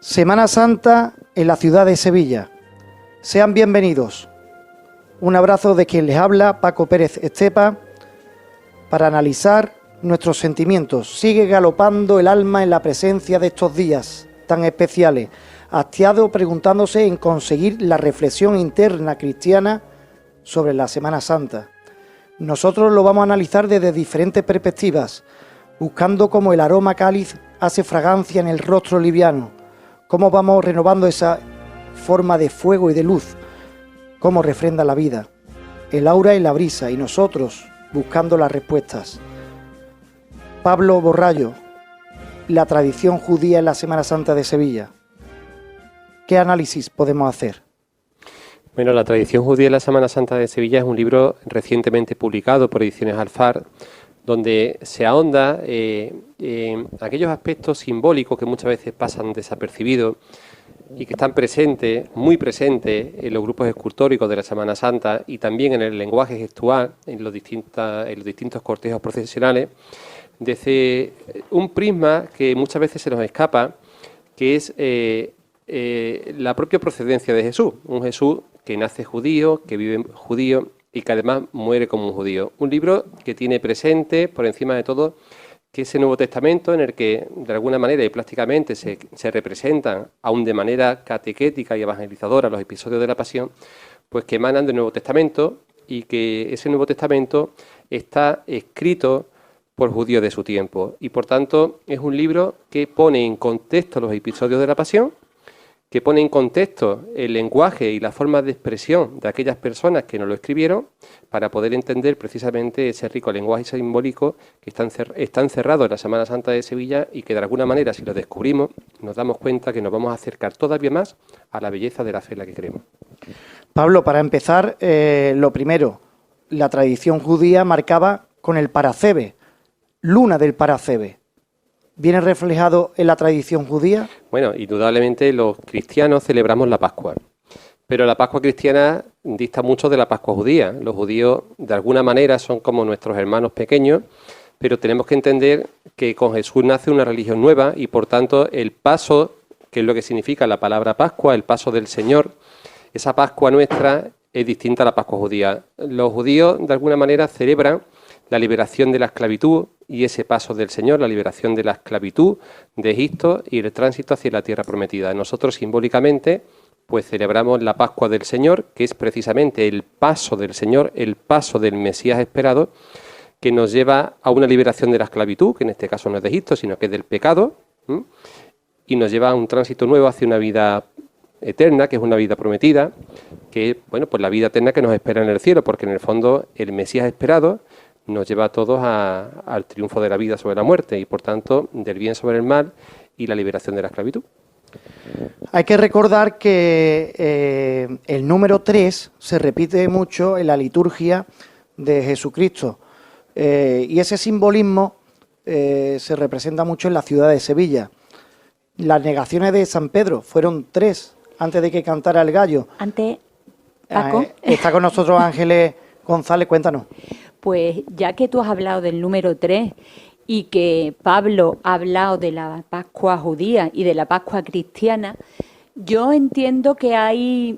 Semana Santa en la ciudad de Sevilla. Sean bienvenidos. Un abrazo de quien les habla, Paco Pérez Estepa, para analizar nuestros sentimientos. Sigue galopando el alma en la presencia de estos días tan especiales, hastiado preguntándose en conseguir la reflexión interna cristiana sobre la Semana Santa. Nosotros lo vamos a analizar desde diferentes perspectivas, buscando cómo el aroma cáliz hace fragancia en el rostro liviano, cómo vamos renovando esa forma de fuego y de luz, cómo refrenda la vida, el aura y la brisa, y nosotros buscando las respuestas. Pablo Borrallo, la tradición judía en la Semana Santa de Sevilla. ¿Qué análisis podemos hacer? Bueno, la tradición judía en la Semana Santa de Sevilla es un libro recientemente publicado por Ediciones Alfar, donde se ahonda en aquellos aspectos simbólicos que muchas veces pasan desapercibidos y que están presentes, muy presentes en los grupos escultóricos de la Semana Santa y también en el lenguaje gestual, en los distintos cortejos procesionales, desde un prisma que muchas veces se nos escapa, que es la propia procedencia de Jesús, un Jesús que nace judío, que vive judío y que además muere como un judío. Un libro que tiene presente, por encima de todo, que ese Nuevo Testamento en el que, de alguna manera y plásticamente, se representan, aún de manera catequética y evangelizadora, los episodios de la Pasión, pues que emanan del Nuevo Testamento y que ese Nuevo Testamento está escrito por judíos de su tiempo. Y, por tanto, es un libro que pone en contexto los episodios de la Pasión, que pone en contexto el lenguaje y la forma de expresión de aquellas personas que nos lo escribieron para poder entender precisamente ese rico lenguaje simbólico que está encerrado en la Semana Santa de Sevilla y que de alguna manera, si lo descubrimos, nos damos cuenta que nos vamos a acercar todavía más a la belleza de la fe en la que creemos. Pablo, para empezar, lo primero, la tradición judía marcaba con el Paracebe, luna del Paracebe. ¿Viene reflejado en la tradición judía? Bueno, indudablemente los cristianos celebramos la Pascua, pero la Pascua cristiana dista mucho de la Pascua judía. Los judíos, de alguna manera, son como nuestros hermanos pequeños, pero tenemos que entender que con Jesús nace una religión nueva y, por tanto, el paso, que es lo que significa la palabra Pascua, el paso del Señor, esa Pascua nuestra es distinta a la Pascua judía. Los judíos, de alguna manera, celebran la liberación de la esclavitud y ese paso del Señor, la liberación de la esclavitud de Egipto y el tránsito hacia la tierra prometida. Nosotros simbólicamente pues celebramos la Pascua del Señor, que es precisamente el paso del Señor, el paso del Mesías esperado, que nos lleva a una liberación de la esclavitud, que en este caso no es de Egipto, sino que es del pecado, y nos lleva a un tránsito nuevo hacia una vida eterna, que es una vida prometida, que es, bueno, pues la vida eterna que nos espera en el cielo, porque en el fondo el Mesías esperado nos lleva a todos al triunfo de la vida sobre la muerte y, por tanto, del bien sobre el mal y la liberación de la esclavitud. Hay que recordar que el número 3 se repite mucho en la liturgia de Jesucristo y ese simbolismo se representa mucho en la ciudad de Sevilla. Las negaciones de San Pedro fueron 3 antes de que cantara el gallo. Antes, Paco. Está con nosotros Ángeles González, cuéntanos. Pues ya que tú has hablado del número 3 y que Pablo ha hablado de la Pascua judía y de la Pascua cristiana, Yo entiendo que hay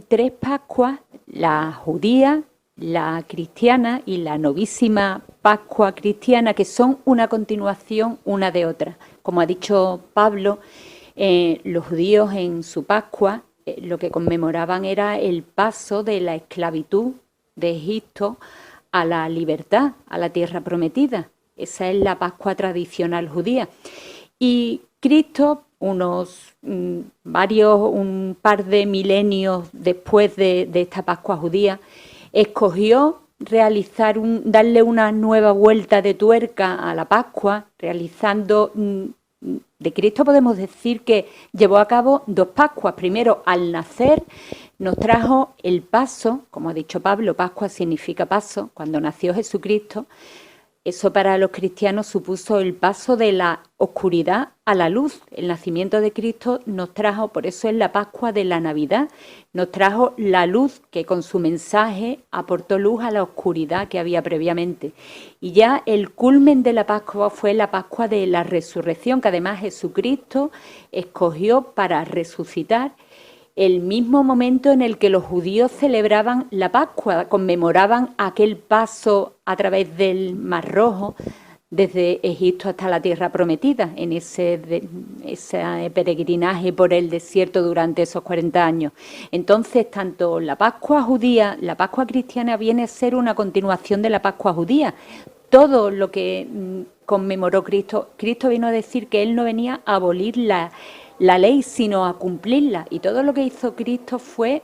tres Pascuas, la judía, la cristiana y la novísima Pascua cristiana, que son una continuación una de otra. Como ha dicho Pablo, los judíos en su Pascua lo que conmemoraban era el paso de la esclavitud de Egipto a la libertad, a la tierra prometida. Esa es la Pascua tradicional judía. Y Cristo, un par de milenios después de esta Pascua judía, escogió darle una nueva vuelta de tuerca a la Pascua, realizando, de Cristo podemos decir que llevó a cabo dos Pascuas. Primero, al nacer, nos trajo el paso, como ha dicho Pablo, Pascua significa paso, cuando nació Jesucristo. Eso para los cristianos supuso el paso de la oscuridad a la luz. El nacimiento de Cristo nos trajo, por eso es la Pascua de la Navidad, nos trajo la luz que con su mensaje aportó luz a la oscuridad que había previamente. Y ya el culmen de la Pascua fue la Pascua de la Resurrección, que además Jesucristo escogió para resucitar el mismo momento en el que los judíos celebraban la Pascua, conmemoraban aquel paso a través del Mar Rojo, desde Egipto hasta la Tierra Prometida, en ese peregrinaje por el desierto durante esos 40 años. Entonces, tanto la Pascua judía, la Pascua cristiana viene a ser una continuación de la Pascua judía. Todo lo que conmemoró Cristo vino a decir que Él no venía a abolir la ley, sino a cumplirla. Y todo lo que hizo Cristo fue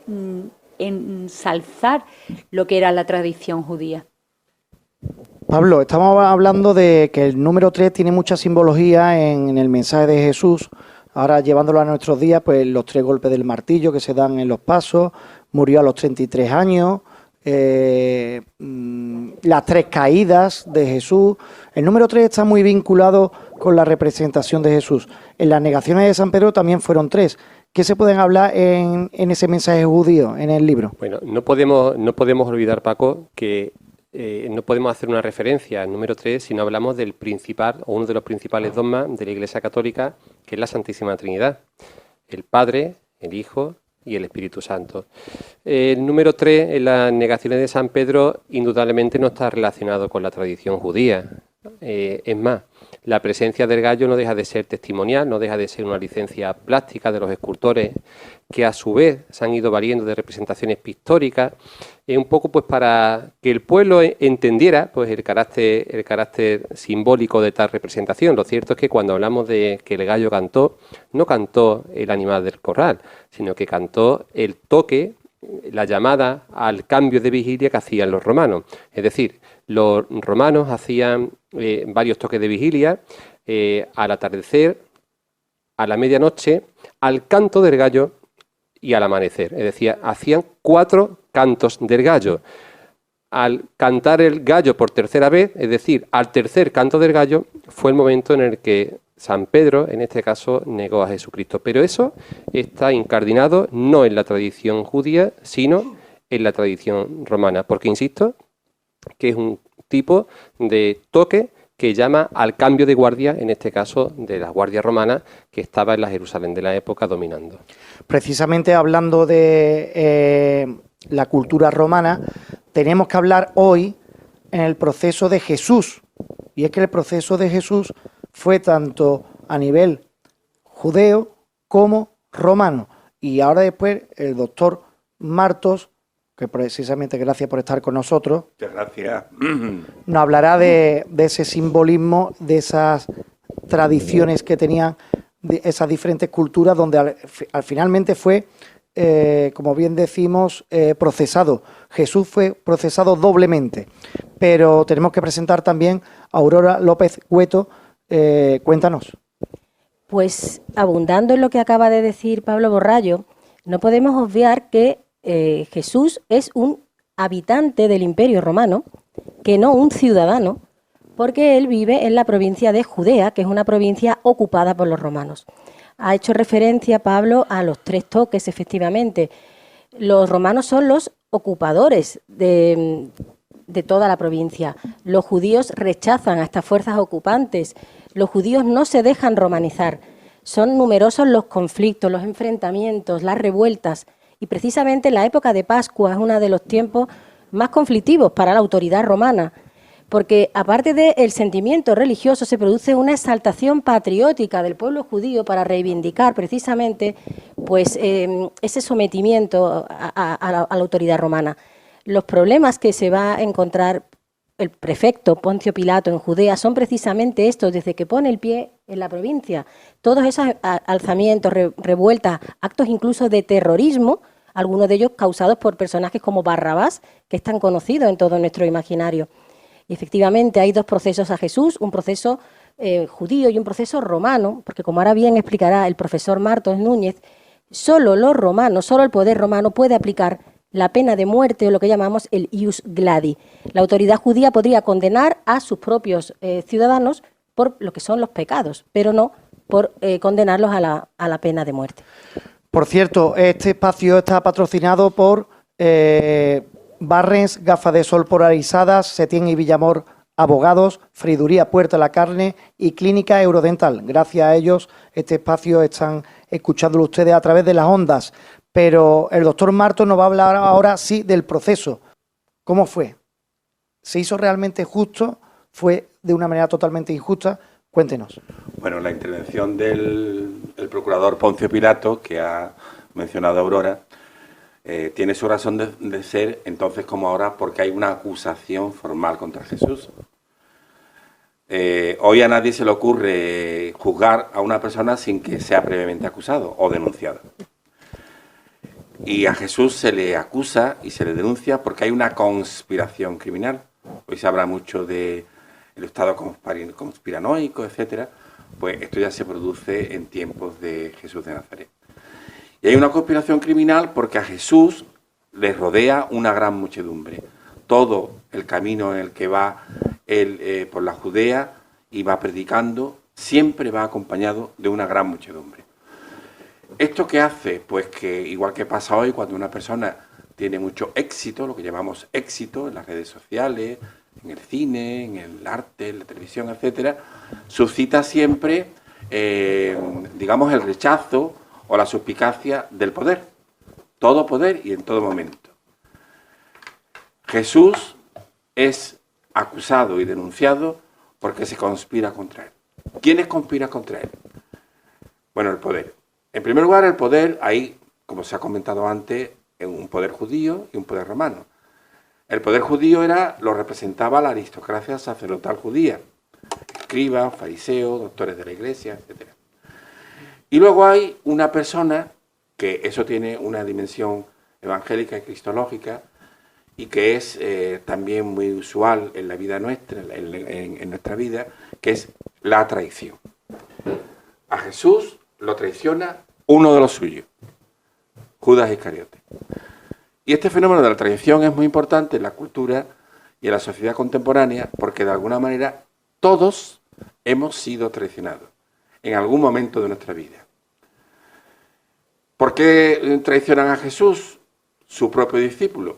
ensalzar lo que era la tradición judía. Pablo, estamos hablando de que el número 3 tiene mucha simbología en el mensaje de Jesús. Ahora, llevándolo a nuestros días, pues los 3 golpes del martillo que se dan en los pasos, murió a los 33 años, las 3 caídas de Jesús. El número 3 está muy vinculado con la representación de Jesús. En las negaciones de San Pedro también fueron 3. ¿Qué se pueden hablar en ese mensaje judío, en el libro? Bueno, no podemos olvidar, Paco, que no podemos hacer una referencia al número 3 si no hablamos del principal o uno de los principales dogmas de la Iglesia Católica, que es la Santísima Trinidad, el Padre, el Hijo y el Espíritu Santo. El número 3 en las negaciones de San Pedro indudablemente no está relacionado con la tradición judía. Es más, la presencia del gallo no deja de ser testimonial, no deja de ser una licencia plástica de los escultores que a su vez se han ido valiendo de representaciones pictóricas, un poco pues para que el pueblo entendiera pues el carácter simbólico de tal representación. Lo cierto es que cuando hablamos de que el gallo cantó, no cantó el animal del corral, sino que cantó el toque, la llamada al cambio de vigilia que hacían los romanos. Es decir, los romanos hacían varios toques de vigilia al atardecer, a la medianoche, al canto del gallo y al amanecer. Es decir, hacían 4 cantos del gallo. Al cantar el gallo por tercera vez, es decir, al tercer canto del gallo, fue el momento en el que San Pedro, en este caso, negó a Jesucristo. Pero eso está incardinado no en la tradición judía, sino en la tradición romana. Porque, insisto, que es un tipo de toque que llama al cambio de guardia, en este caso de la guardia romana, que estaba en la Jerusalén de la época dominando. Precisamente hablando de la cultura romana, tenemos que hablar hoy en el proceso de Jesús. Y es que el proceso de Jesús fue tanto a nivel judeo como romano. Y ahora después el doctor Martos, que precisamente gracias por estar con nosotros, muchas gracias, nos hablará de ese simbolismo, de esas tradiciones que tenían de esas diferentes culturas, donde al finalmente fue, como bien decimos, procesado. Jesús fue procesado doblemente. Pero tenemos que presentar también a Aurora López Cueto. Cuéntanos. Pues abundando en lo que acaba de decir Pablo Borrallo, no podemos obviar que Jesús es un habitante del Imperio Romano, que no un ciudadano, porque él vive en la provincia de Judea, que es una provincia ocupada por los romanos. Ha hecho referencia, Pablo, a los 3 toques, efectivamente. Los romanos son los ocupadores de toda la provincia. Los judíos rechazan a estas fuerzas ocupantes. Los judíos no se dejan romanizar. son numerosos los conflictos, los enfrentamientos, las revueltas, y precisamente la época de Pascua es uno de los tiempos más conflictivos para la autoridad romana, porque aparte del sentimiento religioso se produce una exaltación patriótica del pueblo judío para reivindicar precisamente pues, ese sometimiento a la autoridad romana. Los problemas que se va a encontrar el prefecto Poncio Pilato en Judea son precisamente estos, desde que pone el pie en la provincia. Todos esos alzamientos, revueltas, actos incluso de terrorismo, algunos de ellos causados por personajes como Barrabás, que es tan conocido en todo nuestro imaginario. Y efectivamente hay dos procesos a Jesús, un proceso judío y un proceso romano, porque como ahora bien explicará el profesor Martos Núñez, solo los romanos, solo el poder romano puede aplicar la pena de muerte o lo que llamamos el ius gladi. La autoridad judía podría condenar a sus propios ciudadanos por lo que son los pecados, pero no por condenarlos a la pena de muerte. Por cierto, este espacio está patrocinado por Barrens, Gafas de Sol Polarizadas, Setién y Villamor Abogados, Friduría Puerta la Carne y Clínica Eurodental. Gracias a ellos este espacio están escuchándolo ustedes a través de las ondas. Pero el doctor Martos nos va a hablar ahora sí del proceso. ¿Cómo fue? ¿Se hizo realmente justo? ¿Fue de una manera totalmente injusta? Cuéntenos. Bueno, la intervención del procurador Poncio Pilato, que ha mencionado Aurora, tiene su razón de ser entonces como ahora porque hay una acusación formal contra Jesús. Hoy a nadie se le ocurre juzgar a una persona sin que sea previamente acusado o denunciado. Y a Jesús se le acusa y se le denuncia porque hay una conspiración criminal. Hoy se habla mucho del estado conspiranoico, etcétera. Pues esto ya se produce en tiempos de Jesús de Nazaret. Y hay una conspiración criminal porque a Jesús le rodea una gran muchedumbre. Todo el camino en el que va él por la Judea y va predicando siempre va acompañado de una gran muchedumbre. ¿Esto qué hace? Pues que, igual que pasa hoy, cuando una persona tiene mucho éxito, lo que llamamos éxito en las redes sociales, en el cine, en el arte, en la televisión, etcétera, suscita siempre, digamos, el rechazo o la suspicacia del poder. Todo poder y en todo momento. Jesús es acusado y denunciado porque se conspira contra él. ¿Quiénes conspiran contra él? Bueno, el poder. En primer lugar, el poder, hay, como se ha comentado antes, un poder judío y un poder romano. El poder judío lo representaba la aristocracia sacerdotal judía, escribas, fariseos, doctores de la iglesia, etc. Y luego hay una persona, que eso tiene una dimensión evangélica y cristológica, y que es también muy usual en la vida nuestra, en nuestra vida, que es la traición. A Jesús lo traiciona uno de los suyos, Judas Iscariote. Y este fenómeno de la traición es muy importante en la cultura y en la sociedad contemporánea porque de alguna manera todos hemos sido traicionados en algún momento de nuestra vida. ¿Por qué traicionan a Jesús, su propio discípulo?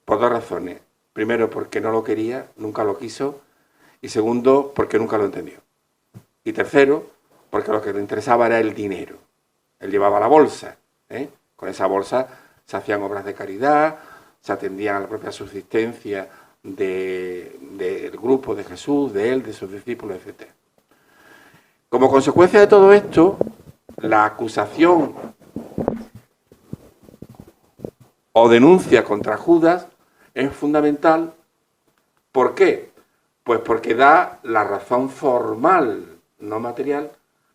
Por dos razones. Primero, porque no lo quería, nunca lo quiso. Y segundo, porque nunca lo entendió. Y tercero, porque lo que le interesaba era el dinero. Él llevaba la bolsa. Con esa bolsa se hacían obras de caridad, se atendían a la propia subsistencia del grupo de Jesús, de él, de sus discípulos, etc. Como consecuencia de todo esto, la acusación o denuncia contra Judas es fundamental. ¿Por qué? Pues porque da la razón formal, no material,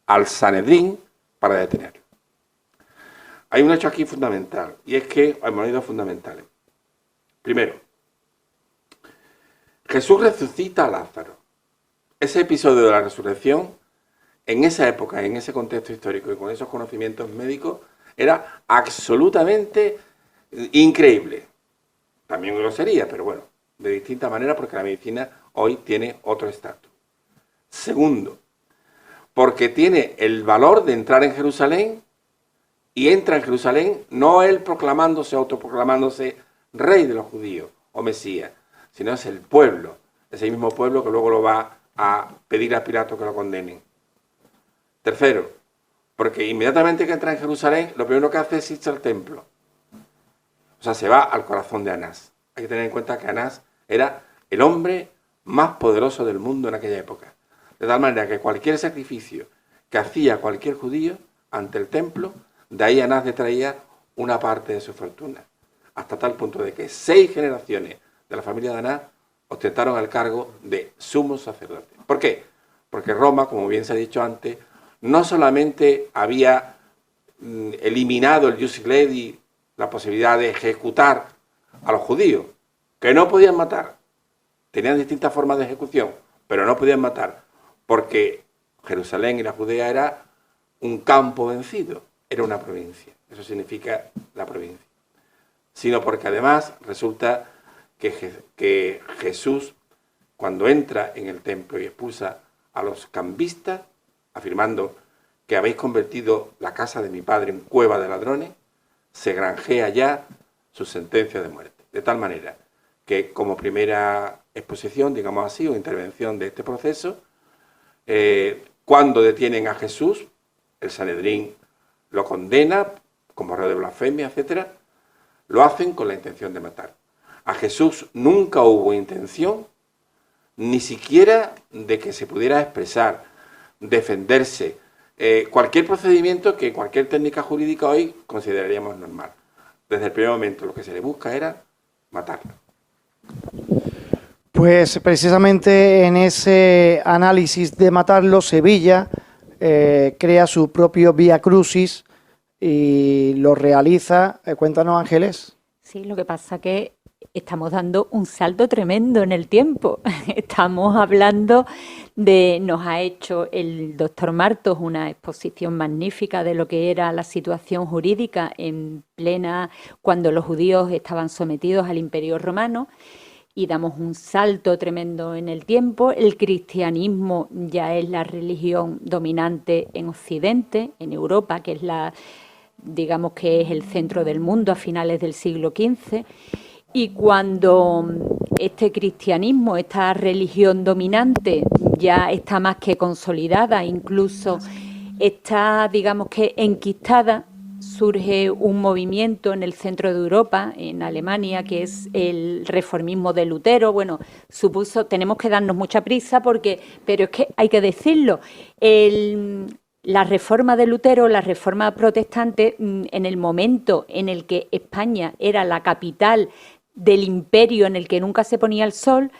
al Sanedrín para detenerlo. Hay un hecho aquí fundamental, y es que hay monedas fundamentales. Primero, Jesús resucita a Lázaro. Ese episodio de la resurrección, en esa época, en ese contexto histórico y con esos conocimientos médicos, era absolutamente increíble. También lo sería, pero bueno, de distinta manera porque la medicina hoy tiene otro estatus. Segundo, porque tiene el valor de entrar en Jerusalén y entra en Jerusalén no él proclamándose, autoproclamándose rey de los judíos o Mesías, sino es el pueblo, ese mismo pueblo que luego lo va a pedir a Pilato que lo condenen. Tercero, Porque inmediatamente que entra en Jerusalén, lo primero que hace es irse al templo. O sea, se va al corazón de Anás. Hay que tener en cuenta que Anás era el hombre más poderoso del mundo en aquella época. De tal manera que cualquier sacrificio que hacía cualquier judío ante el templo, de ahí Anás le traía una parte de su fortuna. Hasta tal punto de que 6 generaciones de la familia de Anás ostentaron el cargo de sumo sacerdote. ¿Por qué? Porque Roma, como bien se ha dicho antes, no solamente había eliminado el jus ledi, la posibilidad de ejecutar a los judíos, que no podían matar, tenían distintas formas de ejecución, pero no podían matar, porque Jerusalén y la Judea era un campo vencido, era una provincia, eso significa la provincia, sino porque además resulta que Jesús, cuando entra en el templo y expulsa a los cambistas, afirmando que habéis convertido la casa de mi padre en cueva de ladrones, se granjea ya su sentencia de muerte. De tal manera que, como primera exposición, digamos así, o intervención de este proceso, cuando detienen a Jesús, el Sanedrín lo condena como reo de blasfemia, etc., lo hacen con la intención de matar. A Jesús nunca hubo intención, ni siquiera de que se pudiera expresar, defenderse, cualquier procedimiento que cualquier técnica jurídica hoy consideraríamos normal. Desde el primer momento lo que se le busca era matarlo. Pues precisamente en ese análisis de matarlo, Sevilla crea su propio Vía Crucis y lo realiza. Cuéntanos, Ángeles. Sí, lo que pasa que estamos dando un salto tremendo en el tiempo. Estamos hablando nos ha hecho el doctor Martos una exposición magnífica de lo que era la situación jurídica en plena, cuando los judíos estaban sometidos al Imperio Romano, y damos un salto tremendo en el tiempo. El cristianismo ya es la religión dominante en Occidente, en Europa, que es digamos que es el centro del mundo a finales del siglo XV. Y cuando este cristianismo, esta religión dominante, ya está más que consolidada, incluso está, digamos que enquistada, surge un movimiento en el centro de Europa, en Alemania, que es el reformismo de Lutero. Bueno, tenemos que darnos mucha prisa pero es que hay que decirlo, la reforma de Lutero, la reforma protestante, en el momento en el que España era la capital del imperio en el que nunca se ponía el sol,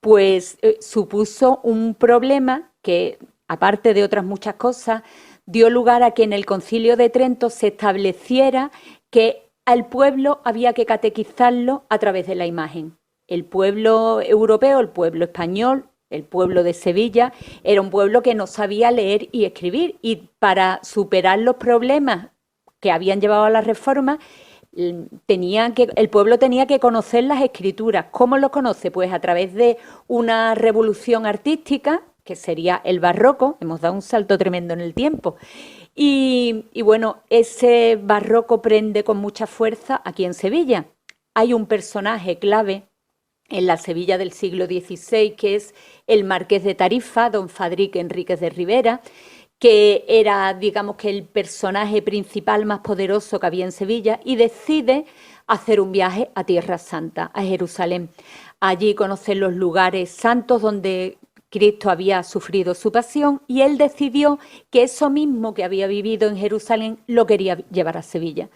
pues supuso un problema que, aparte de otras muchas cosas, dio lugar a que en el Concilio de Trento se estableciera que al pueblo había que catequizarlo a través de la imagen. El pueblo europeo, el pueblo español, el pueblo de Sevilla, era un pueblo que no sabía leer y escribir, y para superar los problemas que habían llevado a la reforma, el pueblo tenía que conocer las escrituras. ¿Cómo lo conoce? Pues a través de una revolución artística, que sería el barroco. Hemos dado un salto tremendo en el tiempo. Y bueno, ese barroco prende con mucha fuerza aquí en Sevilla. Hay un personaje clave en la Sevilla del siglo XVI, que es el marqués de Tarifa, don Fadrique Enríquez de Rivera, que era, digamos, que el personaje principal más poderoso que había en Sevilla, y decide hacer un viaje a Tierra Santa, a Jerusalén. Allí conocer los lugares santos donde Cristo había sufrido su pasión, y él decidió que eso mismo que había vivido en Jerusalén lo quería llevar a Sevilla.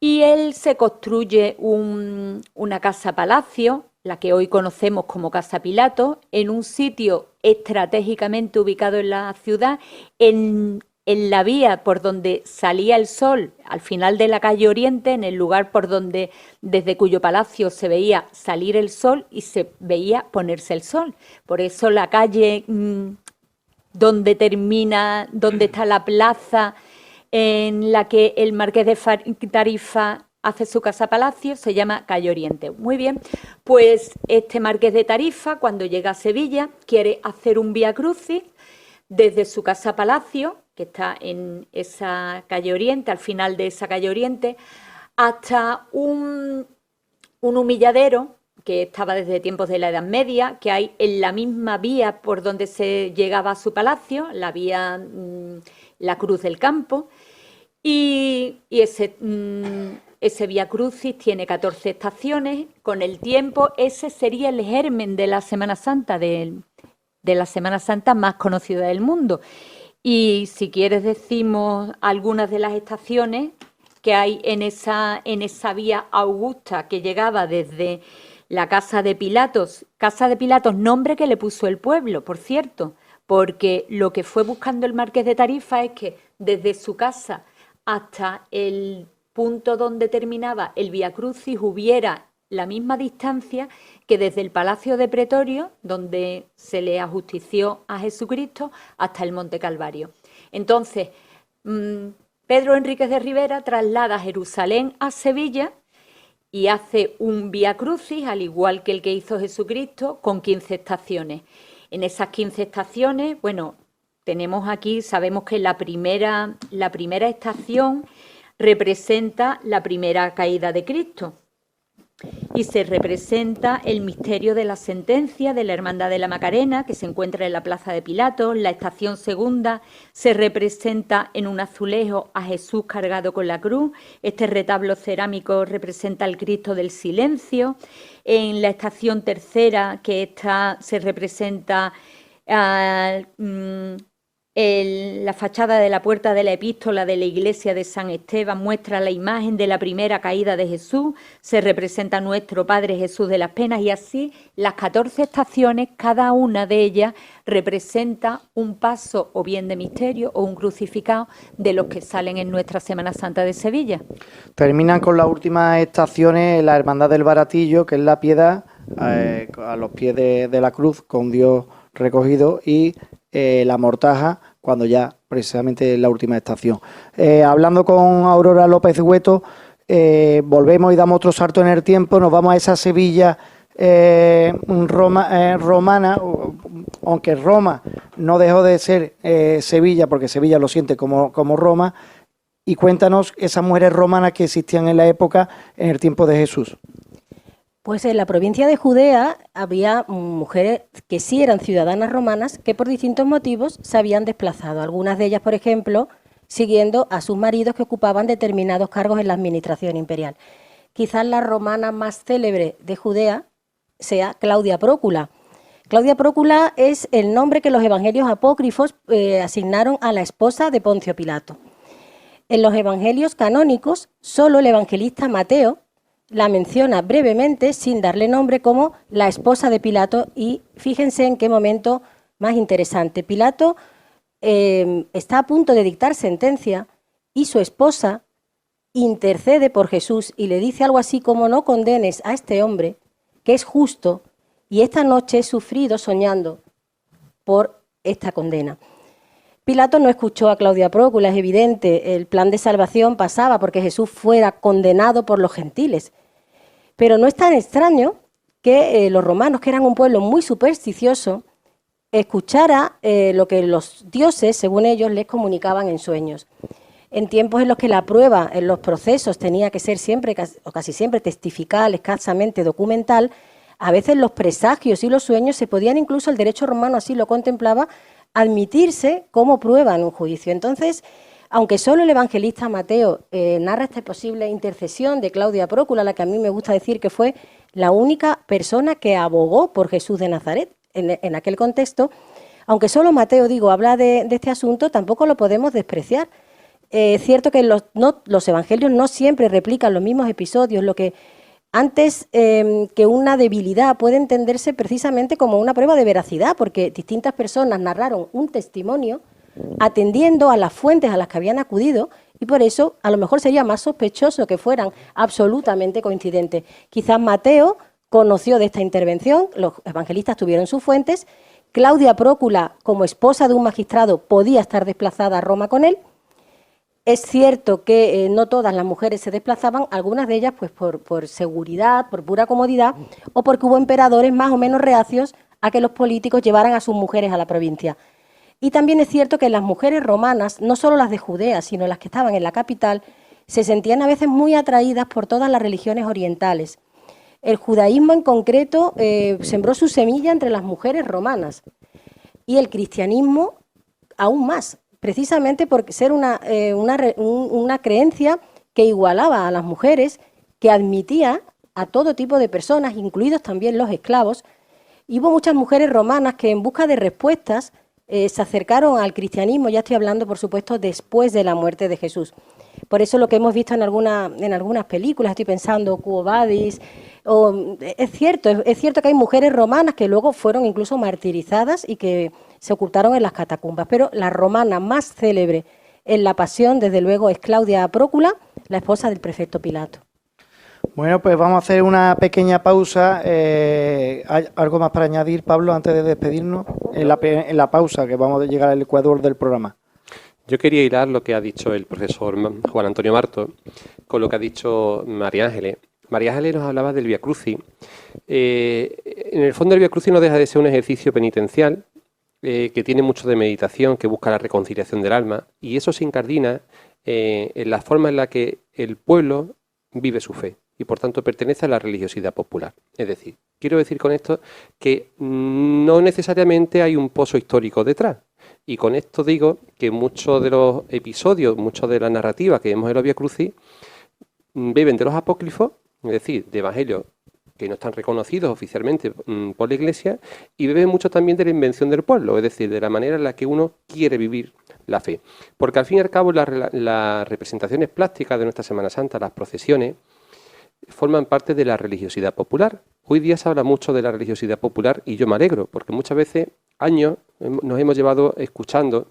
Y él se construye una casa-palacio, la que hoy conocemos como Casa Pilato, en un sitio estratégicamente ubicado en la ciudad, en la vía por donde salía el sol, al final de la calle Oriente, en el lugar por donde, desde cuyo palacio se veía salir el sol y se veía ponerse el sol. Por eso la calle donde está la plaza en la que el marqués de Tarifa hace su casa-palacio, se llama Calle Oriente. Muy bien, pues este marqués de Tarifa, cuando llega a Sevilla, quiere hacer un Vía Crucis desde su casa-palacio, que está en esa Calle Oriente, al final de esa Calle Oriente, hasta un humilladero que estaba desde tiempos de la Edad Media, que hay en la misma vía por donde se llegaba a su palacio, la vía la Cruz del Campo, y ese Vía Crucis tiene 14 estaciones. Con el tiempo, ese sería el germen de la Semana Santa, de la Semana Santa más conocida del mundo. Y si quieres decimos algunas de las estaciones que hay en esa vía augusta que llegaba desde la Casa de Pilatos, nombre que le puso el pueblo, por cierto, porque lo que fue buscando el Marqués de Tarifa es que desde su casa hasta el punto donde terminaba el Vía Crucis hubiera la misma distancia que desde el Palacio de Pretorio, donde se le ajustició a Jesucristo, hasta el Monte Calvario. Entonces, Pedro Enríquez de Rivera traslada Jerusalén a Sevilla y hace un Vía Crucis, al igual que el que hizo Jesucristo, con 15 estaciones. En esas 15 estaciones, bueno, tenemos aquí, sabemos que la primera estación representa la primera caída de Cristo y se representa el misterio de la sentencia de la Hermandad de la Macarena, que se encuentra en la Plaza de Pilatos. La estación segunda se representa en un azulejo a Jesús cargado con la cruz. Este retablo cerámico representa al Cristo del Silencio. En la estación tercera, se representa la fachada de la puerta de la epístola de la iglesia de San Esteban, muestra la imagen de la primera caída de Jesús, se representa a nuestro Padre Jesús de las Penas, y así las 14 estaciones, cada una de ellas representa un paso o bien de misterio o un crucificado de los que salen en nuestra Semana Santa de Sevilla. Terminan con las últimas estaciones la Hermandad del Baratillo, que es la Piedad, a los pies de la cruz, con Dios recogido, y la Mortaja, cuando ya precisamente es la última estación. Hablando con Aurora López Hueto, volvemos y damos otro salto en el tiempo, nos vamos a esa Sevilla romana, aunque Roma no dejó de ser Sevilla, porque Sevilla lo siente como Roma, y cuéntanos esas mujeres romanas que existían en la época, en el tiempo de Jesús. Pues en la provincia de Judea había mujeres que sí eran ciudadanas romanas que por distintos motivos se habían desplazado. Algunas de ellas, por ejemplo, siguiendo a sus maridos que ocupaban determinados cargos en la administración imperial. Quizás la romana más célebre de Judea sea Claudia Prócula. Claudia Prócula es el nombre que los evangelios apócrifos asignaron a la esposa de Poncio Pilato. En los evangelios canónicos, solo el evangelista Mateo la menciona brevemente, sin darle nombre, como la esposa de Pilato, y fíjense en qué momento más interesante. Pilato está a punto de dictar sentencia y su esposa intercede por Jesús y le dice algo así como: no condenes a este hombre, que es justo, y esta noche he sufrido soñando por esta condena. Pilato no escuchó a Claudia Prócula, es evidente, el plan de salvación pasaba porque Jesús fuera condenado por los gentiles. Pero no es tan extraño que los romanos, que eran un pueblo muy supersticioso, escuchara lo que los dioses, según ellos, les comunicaban en sueños. En tiempos en los que la prueba en los procesos tenía que ser siempre, o casi siempre, testifical, escasamente documental, a veces los presagios y los sueños se podían, incluso el derecho romano así lo contemplaba, admitirse como prueba en un juicio. Entonces, aunque solo el evangelista Mateo narra esta posible intercesión de Claudia Prócula, la que a mí me gusta decir que fue la única persona que abogó por Jesús de Nazaret en aquel contexto, aunque solo Mateo, habla de este asunto, tampoco lo podemos despreciar. Es cierto que los evangelios no siempre replican los mismos episodios, lo que antes que una debilidad puede entenderse precisamente como una prueba de veracidad, porque distintas personas narraron un testimonio atendiendo a las fuentes a las que habían acudido, y por eso a lo mejor sería más sospechoso que fueran absolutamente coincidentes. Quizás Mateo conoció de esta intervención, los evangelistas tuvieron sus fuentes, Claudia Prócula, como esposa de un magistrado, podía estar desplazada a Roma con él. Es cierto que no todas las mujeres se desplazaban, algunas de ellas pues por seguridad, por pura comodidad, o porque hubo emperadores más o menos reacios a que los políticos llevaran a sus mujeres a la provincia. Y también es cierto que las mujeres romanas, no solo las de Judea, sino las que estaban en la capital, se sentían a veces muy atraídas por todas las religiones orientales. El judaísmo en concreto sembró su semilla entre las mujeres romanas, y el cristianismo aún más. precisamente por ser una creencia que igualaba a las mujeres, que admitía a todo tipo de personas, incluidos también los esclavos. Y hubo muchas mujeres romanas que en busca de respuestas se acercaron al cristianismo, ya estoy hablando por supuesto después de la muerte de Jesús. Por eso lo que hemos visto en algunas películas, estoy pensando, Quo Vadis, es cierto que hay mujeres romanas que luego fueron incluso martirizadas y que se ocultaron en las catacumbas, pero la romana más célebre en la pasión, desde luego, es Claudia Prócula, la esposa del prefecto Pilato. Bueno, pues vamos a hacer una pequeña pausa. ¿Hay algo más para añadir, Pablo, antes de despedirnos? En la pausa, que vamos a llegar al ecuador del programa. Yo quería hilar lo que ha dicho el profesor Juan Antonio Marto con lo que ha dicho María Ángeles. María Ángeles nos hablaba del Vía Crucis. En el fondo el Vía Crucis no deja de ser un ejercicio penitencial que tiene mucho de meditación, que busca la reconciliación del alma, y eso se incardina en la forma en la que el pueblo vive su fe y por tanto pertenece a la religiosidad popular. Es decir, quiero decir con esto que no necesariamente hay un pozo histórico detrás. Y con esto digo que muchos de los episodios, muchas de las narrativas que vemos en los Vía Crucis beben de los apócrifos, es decir, de evangelios que no están reconocidos oficialmente por la Iglesia, y beben mucho también de la invención del pueblo, es decir, de la manera en la que uno quiere vivir la fe. Porque al fin y al cabo las representaciones plásticas de nuestra Semana Santa, las procesiones, forman parte de la religiosidad popular. Hoy día se habla mucho de la religiosidad popular y yo me alegro, porque muchas veces, años, nos hemos llevado escuchando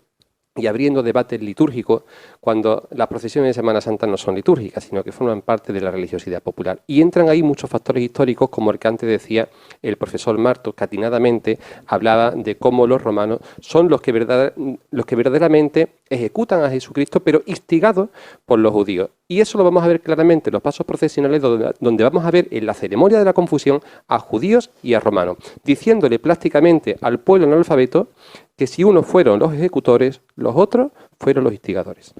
y abriendo debates litúrgicos cuando las procesiones de Semana Santa no son litúrgicas, sino que forman parte de la religiosidad popular. Y entran ahí muchos factores históricos, como el que antes decía el profesor Marto, que atinadamente hablaba de cómo los romanos son los que verdaderamente ejecutan a Jesucristo, pero instigados por los judíos. Y eso lo vamos a ver claramente en los pasos procesionales, donde vamos a ver en la ceremonia de la confusión a judíos y a romanos, diciéndole plásticamente al pueblo analfabeto que si unos fueron los ejecutores, los otros fueron los instigadores.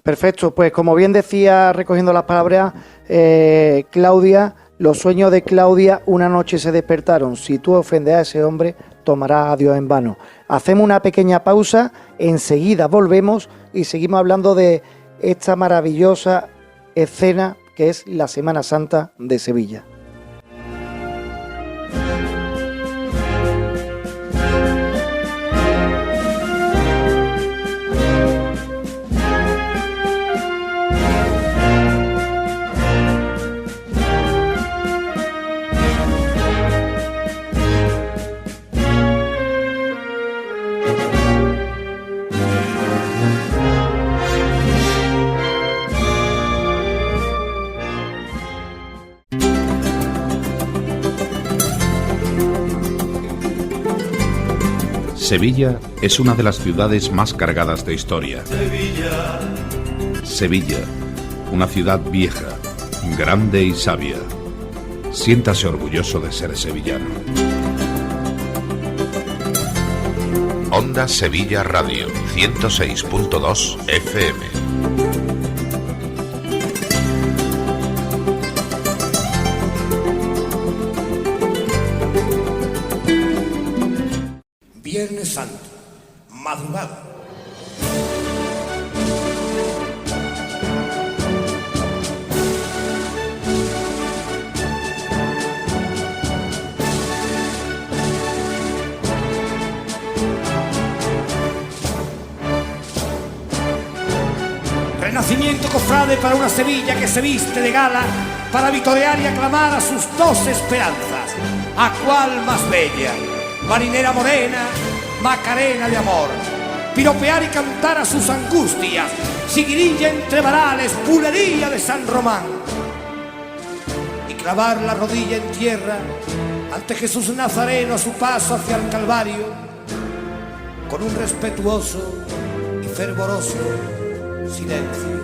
Perfecto, pues como bien decía, recogiendo las palabras, Claudia, los sueños de Claudia una noche se despertaron. Si tú ofendes a ese hombre, tomarás a Dios en vano. Hacemos una pequeña pausa, enseguida volvemos y seguimos hablando de esta maravillosa escena que es la Semana Santa de Sevilla. Sevilla es una de las ciudades más cargadas de historia. Sevilla, una ciudad vieja, grande y sabia. Siéntase orgulloso de ser sevillano. Onda Sevilla Radio, 106.2 FM. Viernes Santo, madrugada. Renacimiento cofrade para una Sevilla que se viste de gala para vitorear y aclamar a sus dos esperanzas. ¿A cuál más bella? Marinera morena, Macarena de amor, piropear y cantar a sus angustias, siguirilla entre varales, bulería de San Román, y clavar la rodilla en tierra ante Jesús Nazareno a su paso hacia el Calvario, con un respetuoso y fervoroso silencio.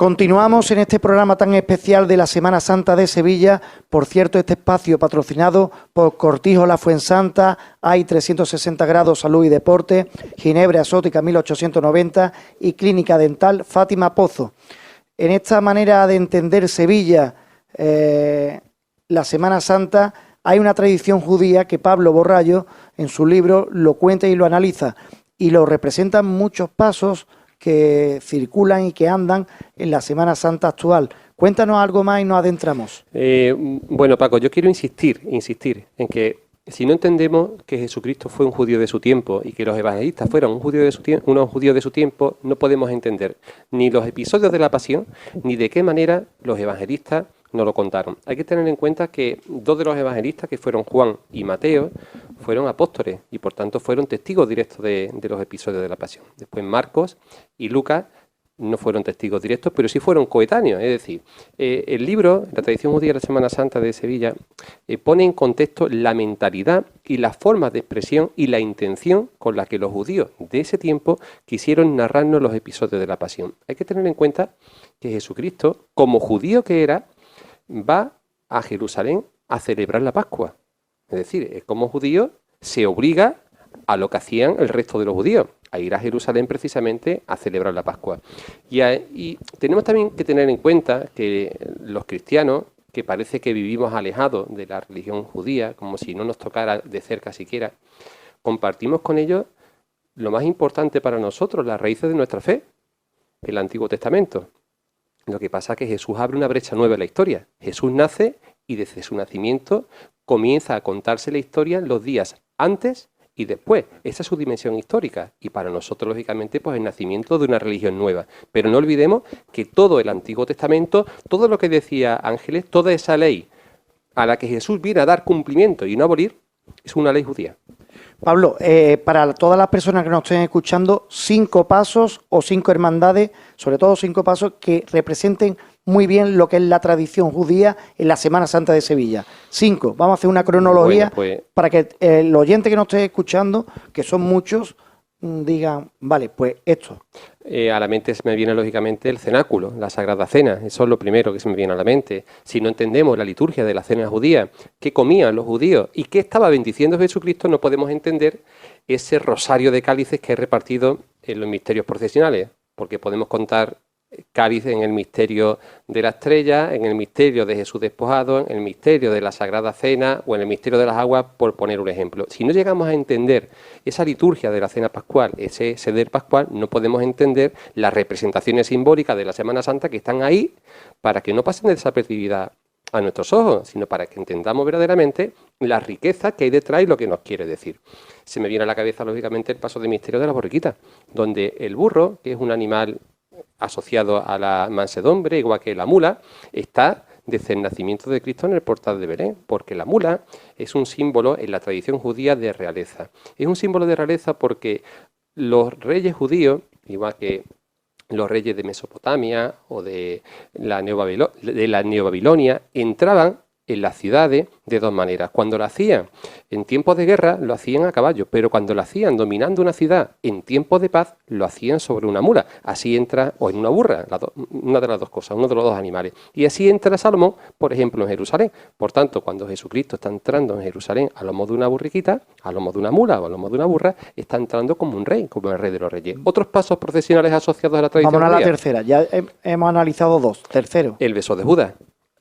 Continuamos en este programa tan especial de la Semana Santa de Sevilla. Por cierto, este espacio patrocinado por Cortijo La Fuensanta, hay 360 grados Salud y Deporte, Ginebra Exótica 1890 y Clínica Dental Fátima Pozo. En esta manera de entender Sevilla, la Semana Santa, hay una tradición judía que Pablo Borrallo en su libro lo cuenta y lo analiza y lo representan muchos pasos que circulan y que andan en la Semana Santa actual. Cuéntanos algo más y nos adentramos. Bueno, Paco, yo quiero insistir en que si no entendemos que Jesucristo fue un judío de su tiempo y que los evangelistas fueron unos judíos de su tiempo, no podemos entender ni los episodios de la Pasión, ni de qué manera los evangelistas nos lo contaron. Hay que tener en cuenta que dos de los evangelistas, que fueron Juan y Mateo, fueron apóstoles y por tanto fueron testigos directos de los episodios de la Pasión. Después Marcos y Lucas no fueron testigos directos, pero sí fueron coetáneos. Es decir, el libro, la tradición judía de la Semana Santa de Sevilla, pone en contexto la mentalidad y las formas de expresión y la intención con la que los judíos de ese tiempo quisieron narrarnos los episodios de la Pasión. Hay que tener en cuenta que Jesucristo, como judío que era, va a Jerusalén a celebrar la Pascua. Es decir, como judío se obliga a lo que hacían el resto de los judíos, a ir a Jerusalén precisamente a celebrar la Pascua. Y tenemos también que tener en cuenta que los cristianos, que parece que vivimos alejados de la religión judía, como si no nos tocara de cerca siquiera, compartimos con ellos lo más importante para nosotros, las raíces de nuestra fe, el Antiguo Testamento. Lo que pasa es que Jesús abre una brecha nueva en la historia. Jesús nace y desde su nacimiento comienza a contarse la historia los días antes y después. Esa es su dimensión histórica. Y para nosotros, lógicamente, pues el nacimiento de una religión nueva. Pero no olvidemos que todo el Antiguo Testamento, todo lo que decía Ángeles, toda esa ley a la que Jesús viene a dar cumplimiento y no abolir, es una ley judía. Pablo, para todas las personas que nos estén escuchando, 5 pasos o 5 hermandades, sobre todo 5 pasos que representen muy bien lo que es la tradición judía en la Semana Santa de Sevilla. 5, vamos a hacer una cronología para que el oyente que nos esté escuchando, que son muchos, digan, vale, pues esto. A la mente se me viene lógicamente el cenáculo, la Sagrada Cena, eso es lo primero que se me viene a la mente. Si no entendemos la liturgia de la cena judía, qué comían los judíos y qué estaba bendiciendo Jesucristo, no podemos entender ese rosario de cálices que he repartido en los misterios procesionales, porque podemos contar cáliz en el misterio de la estrella, en el misterio de Jesús despojado, en el misterio de la Sagrada Cena o en el misterio de las aguas, por poner un ejemplo. Si no llegamos a entender esa liturgia de la cena pascual, ese seder pascual, no podemos entender las representaciones simbólicas de la Semana Santa que están ahí para que no pasen desapercibidas a nuestros ojos, sino para que entendamos verdaderamente la riqueza que hay detrás y lo que nos quiere decir. Se me viene a la cabeza, lógicamente, el paso de misterio de la borriquita, donde el burro, que es un animal asociado a la mansedumbre, igual que la mula, está desde el nacimiento de Cristo en el portal de Belén, porque la mula es un símbolo en la tradición judía de realeza. Es un símbolo de realeza porque los reyes judíos, igual que los reyes de Mesopotamia o de la Neobabilonia, entraban en las ciudades de dos maneras. Cuando lo hacían en tiempos de guerra, lo hacían a caballo, pero cuando lo hacían dominando una ciudad en tiempos de paz, lo hacían sobre una mula. Así entra, o en una burra, una de las dos cosas, uno de los dos animales. Y así entra Salomón, por ejemplo, en Jerusalén. Por tanto, cuando Jesucristo está entrando en Jerusalén a lomo de una burriquita, a lomo de una mula o a lomo de una burra, está entrando como un rey, como el rey de los reyes. Otros pasos procesionales asociados a la tradición Vamos a la judía. tercera, ya hemos analizado 2. Tercero. El beso de Judas.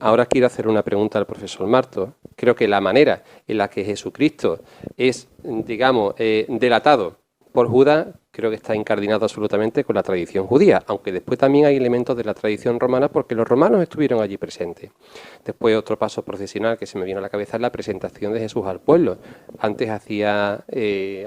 Ahora quiero hacer una pregunta al profesor Marto. Creo que la manera en la que Jesucristo es, digamos, delatado por Judas, creo que está incardinado absolutamente con la tradición judía, aunque después también hay elementos de la tradición romana porque los romanos estuvieron allí presentes. Después otro paso procesional que se me viene a la cabeza es la presentación de Jesús al pueblo. Antes hacía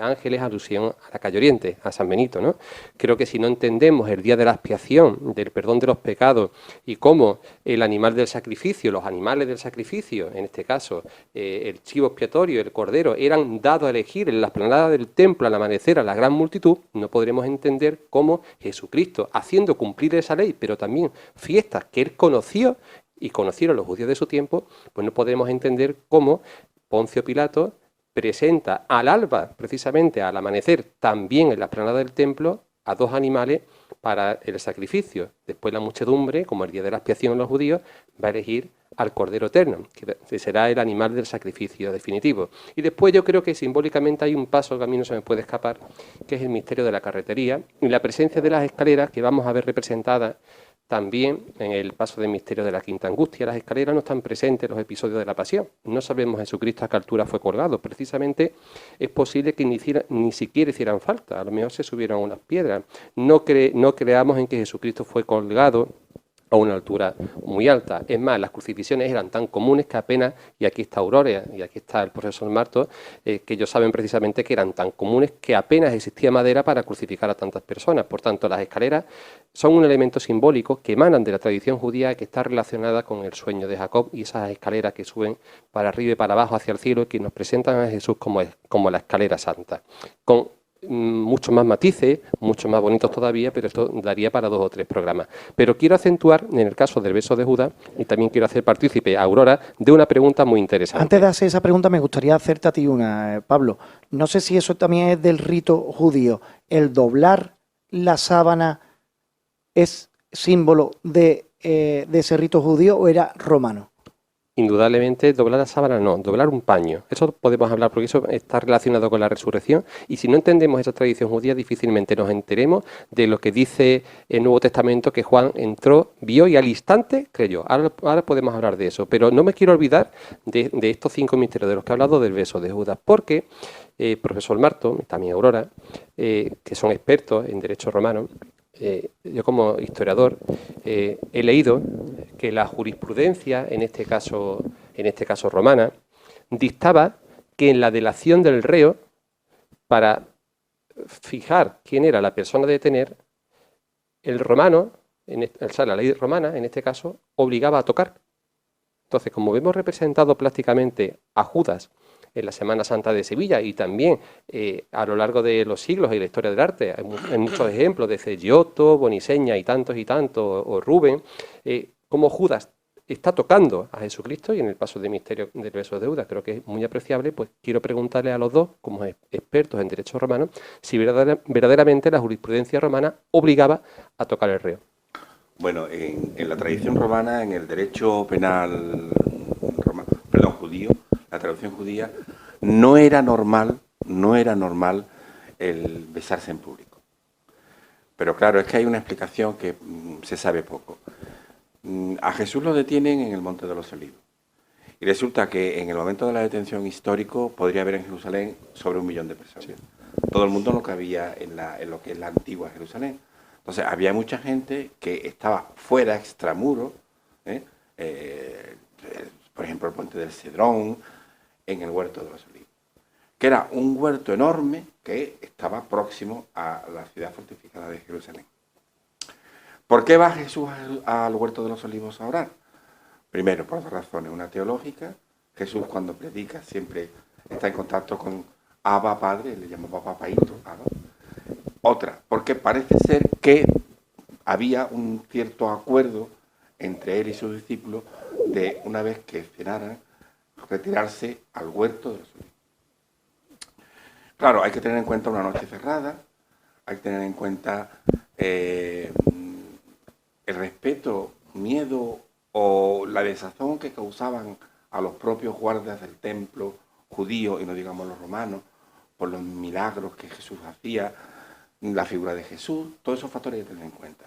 Ángeles alusión a la calle Oriente, a San Benito, ¿no? Creo que si no entendemos el día de la expiación, del perdón de los pecados y cómo el animal del sacrificio, los animales del sacrificio, en este caso el chivo expiatorio, el cordero, eran dados a elegir en la explanada del templo al amanecer a la gran multitud, no podremos entender cómo Jesucristo, haciendo cumplir esa ley, pero también fiestas que él conoció y conocieron los judíos de su tiempo, pues no podremos entender cómo Poncio Pilato presenta al alba, precisamente al amanecer, también en la explanada del templo, a dos animales para el sacrificio. Después la muchedumbre, como el día de la expiación en los judíos, va a elegir al Cordero Eterno, que será el animal del sacrificio definitivo. Y después yo creo que simbólicamente hay un paso que a mí no se me puede escapar, que es el misterio de la carretería y la presencia de las escaleras que vamos a ver representadas también en el paso del misterio de la Quinta Angustia. Las escaleras no están presentes en los episodios de la Pasión. No sabemos Jesucristo a qué altura fue colgado. Precisamente es posible que ni siquiera hicieran falta. A lo mejor se subieron unas piedras. No creamos en que Jesucristo fue colgado a una altura muy alta. Es más, las crucifixiones eran tan comunes que apenas, y aquí está Aurora y aquí está el profesor Marto, que ellos saben precisamente que eran tan comunes que apenas existía madera para crucificar a tantas personas. Por tanto, las escaleras son un elemento simbólico que emanan de la tradición judía, que está relacionada con el sueño de Jacob y esas escaleras que suben para arriba y para abajo hacia el cielo y que nos presentan a Jesús como la escalera santa. Con muchos más matices, mucho más bonitos todavía, pero esto daría para 2 o 3 programas. Pero quiero acentuar, en el caso del beso de Judas, y también quiero hacer partícipe a Aurora de una pregunta muy interesante. Antes de hacer esa pregunta, me gustaría hacerte a ti una, Pablo. No sé si eso también es del rito judío. ¿El doblar la sábana es símbolo de ese rito judío o era romano? Indudablemente, doblar la sábana no, doblar un paño. Eso podemos hablar porque eso está relacionado con la resurrección y si no entendemos esa tradición judía difícilmente nos enteremos de lo que dice el Nuevo Testamento, que Juan entró, vio y al instante creyó. Ahora podemos hablar de eso, pero no me quiero olvidar de estos 5 misterios de los que he hablado del beso de Judas, porque profesor Marto, también Aurora, que son expertos en derecho romano, yo como historiador he leído que la jurisprudencia, en este caso romana, dictaba que en la delación del reo, para fijar quién era la persona a detener, el romano, la ley romana, en este caso, obligaba a tocar. Entonces, como vemos representado plásticamente a Judas en la Semana Santa de Sevilla y también a lo largo de los siglos y la historia del arte, hay muchos ejemplos de Giotto, Boniseña y tantos, o Rubén, como Judas está tocando a Jesucristo y en el paso de misterio del beso de Judas creo que es muy apreciable. Pues quiero preguntarle a los dos, como expertos en derecho romano, si verdaderamente la jurisprudencia romana obligaba a tocar el reo. Bueno, en la tradición romana, en el derecho penal judío, la tradición judía, no era normal el besarse en público. Pero claro, es que hay una explicación que se sabe poco. A Jesús lo detienen en el Monte de los Olivos. Y resulta que en el momento de la detención histórico podría haber en Jerusalén sobre 1 millón de personas. Sí. Todo el mundo no cabía en lo que es la antigua Jerusalén. Entonces había mucha gente que estaba fuera, extramuro, por ejemplo el puente del Cedrón, en el huerto de los Olivos, que era un huerto enorme que estaba próximo a la ciudad fortificada de Jerusalén. ¿Por qué va Jesús al huerto de los Olivos a orar? Primero, por 2 razones. Una teológica. Jesús cuando predica siempre está en contacto con Abba, Padre, le llamaba papaíto, Abba. Otra, porque parece ser que había un cierto acuerdo entre él y sus discípulos de, una vez que cenaran, retirarse al huerto de los Olivos. Claro, hay que tener en cuenta una noche cerrada, hay que tener en cuenta el respeto, miedo o la desazón que causaban a los propios guardias del templo judío, y no digamos los romanos, por los milagros que Jesús hacía, la figura de Jesús, todos esos factores hay que tener en cuenta.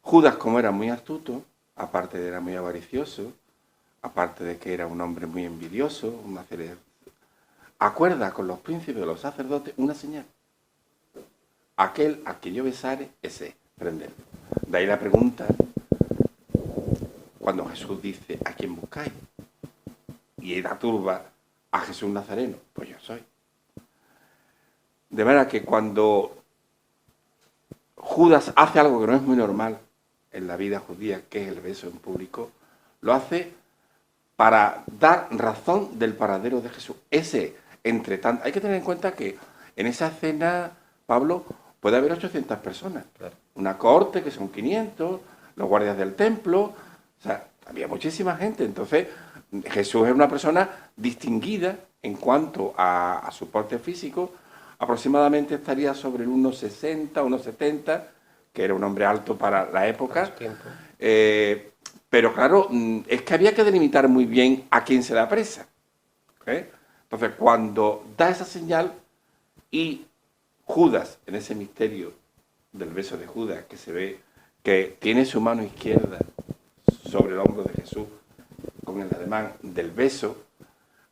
Judas, como era muy astuto, aparte de era muy avaricioso, aparte de que era un hombre muy envidioso, acuerda con los príncipes de los sacerdotes una señal. Aquel a que yo besare, ese, prenderlo. De ahí la pregunta, cuando Jesús dice, ¿a quién buscáis? Y la turba, a Jesús Nazareno, pues yo soy. De manera que cuando Judas hace algo que no es muy normal en la vida judía, que es el beso en público, lo hace para dar razón del paradero de Jesús. Hay que tener en cuenta que en esa cena, Pablo, puede haber 800 personas. Claro. Una cohorte que son 500, los guardias del templo, o sea, había muchísima gente. Entonces, Jesús es una persona distinguida en cuanto a su porte físico. Aproximadamente estaría sobre el 1,60, 1,70, que era un hombre alto para la época. Pero claro, es que había que delimitar muy bien a quién se da presa. Entonces, cuando da esa señal y Judas, en ese misterio del beso de Judas, que se ve que tiene su mano izquierda sobre el hombro de Jesús, con el ademán del beso,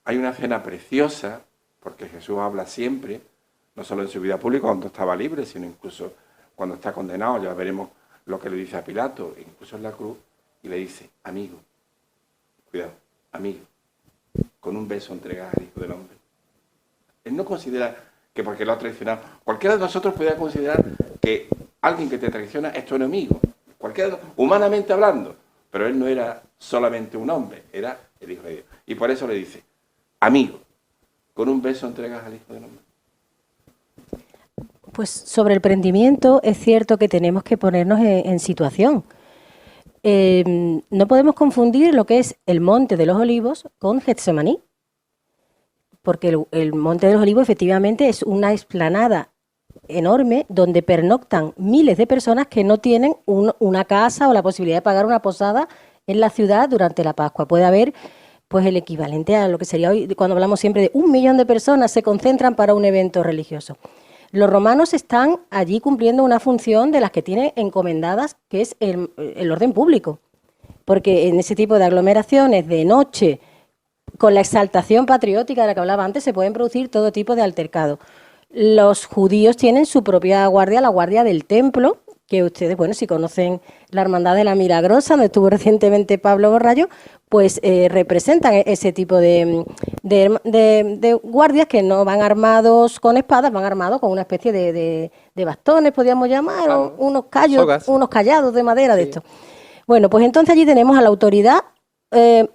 hay una escena preciosa, porque Jesús habla siempre, no solo en su vida pública cuando estaba libre, sino incluso cuando está condenado. Ya veremos lo que le dice a Pilato, incluso en la cruz, y le dice, amigo, cuidado, amigo, con un beso entregas al Hijo del Hombre. Él no considera que porque lo ha traicionado, cualquiera de nosotros podría considerar que alguien que te traiciona es tu enemigo, humanamente hablando, pero él no era solamente un hombre, era el Hijo de Dios. Y por eso le dice, amigo, con un beso entregas al Hijo del Hombre. Pues sobre el prendimiento es cierto que tenemos que ponernos en situación. No podemos confundir lo que es el Monte de los Olivos con Getsemaní, porque el Monte de los Olivos efectivamente es una explanada enorme donde pernoctan miles de personas que no tienen una casa o la posibilidad de pagar una posada en la ciudad durante la Pascua. Puede haber pues el equivalente a lo que sería hoy, cuando hablamos siempre de 1 millón de personas se concentran para un evento religioso. Los romanos están allí cumpliendo una función de las que tienen encomendadas, que es el orden público. Porque en ese tipo de aglomeraciones de noche, con la exaltación patriótica de la que hablaba antes, se pueden producir todo tipo de altercados. Los judíos tienen su propia guardia, la guardia del templo, que ustedes, bueno, si conocen la Hermandad de la Milagrosa, donde estuvo recientemente Pablo Borrallo, pues representan ese tipo de guardias que no van armados con espadas, van armados con una especie de bastones, podríamos llamar, o unos callados de madera de esto. Bueno, pues entonces allí tenemos a la autoridad,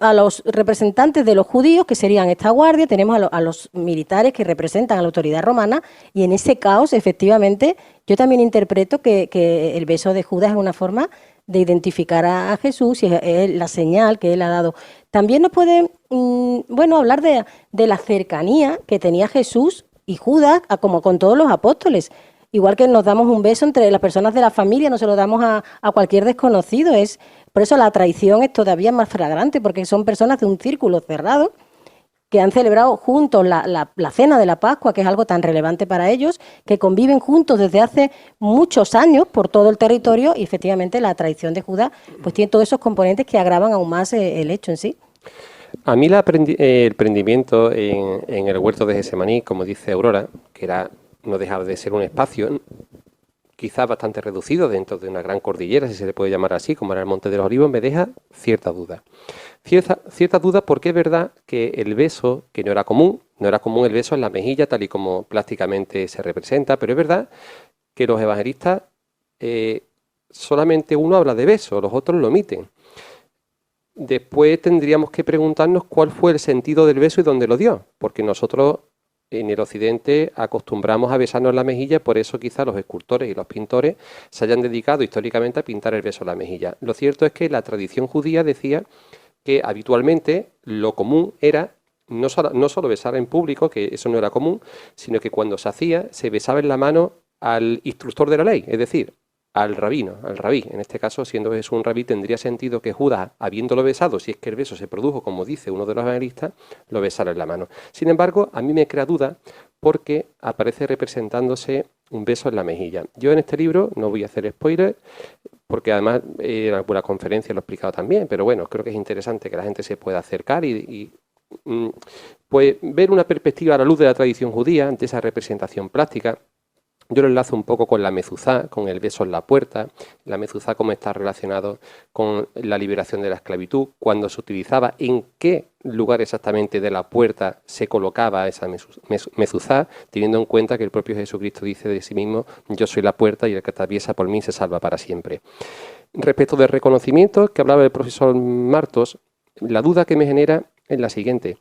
a los representantes de los judíos, que serían esta guardia, tenemos a los militares que representan a la autoridad romana, y en ese caos, efectivamente, yo también interpreto que el beso de Judas es una forma de identificar a Jesús y es la señal que él ha dado. También nos puede, hablar de la cercanía que tenía Jesús y Judas, como con todos los apóstoles. Igual que nos damos un beso entre las personas de la familia, no se lo damos a cualquier desconocido. Por eso la traición es todavía más flagrante, porque son personas de un círculo cerrado que han celebrado juntos la cena de la Pascua, que es algo tan relevante para ellos, que conviven juntos desde hace muchos años por todo el territorio, y efectivamente la traición de Judas pues tiene todos esos componentes que agravan aún más el hecho en sí. A mí el prendimiento en el huerto de Getsemaní, como dice Aurora, que no dejaba de ser un espacio quizás bastante reducido dentro de una gran cordillera, si se le puede llamar así, como era el Monte de los Olivos, me deja cierta duda. Cierta duda porque es verdad que el beso, que no era común el beso en la mejilla tal y como plásticamente se representa, pero es verdad que los evangelistas solamente uno habla de beso, los otros lo omiten. Después tendríamos que preguntarnos cuál fue el sentido del beso y dónde lo dio, porque nosotros en el occidente acostumbramos a besarnos la mejilla, por eso quizá los escultores y los pintores se hayan dedicado históricamente a pintar el beso en la mejilla. Lo cierto es que la tradición judía decía que habitualmente lo común era no solo besar en público, que eso no era común, sino que cuando se hacía se besaba en la mano al instructor de la ley, es decir, al rabino, al rabí. En este caso, siendo Jesús un rabí, tendría sentido que Judas, habiéndolo besado, si es que el beso se produjo, como dice uno de los evangelistas, lo besara en la mano. Sin embargo, a mí me crea duda porque aparece representándose un beso en la mejilla. Yo en este libro, no voy a hacer spoiler, porque además en alguna conferencia lo he explicado también, pero bueno, creo que es interesante que la gente se pueda acercar y pues ver una perspectiva a la luz de la tradición judía ante esa representación plástica. Yo lo enlazo un poco con la mezuzá, con el beso en la puerta, la mezuzá como está relacionado con la liberación de la esclavitud, cuando se utilizaba, en qué lugar exactamente de la puerta se colocaba esa mezuzá, teniendo en cuenta que el propio Jesucristo dice de sí mismo, yo soy la puerta y el que atraviesa por mí se salva para siempre. Respecto del reconocimiento que hablaba el profesor Martos, la duda que me genera es la siguiente.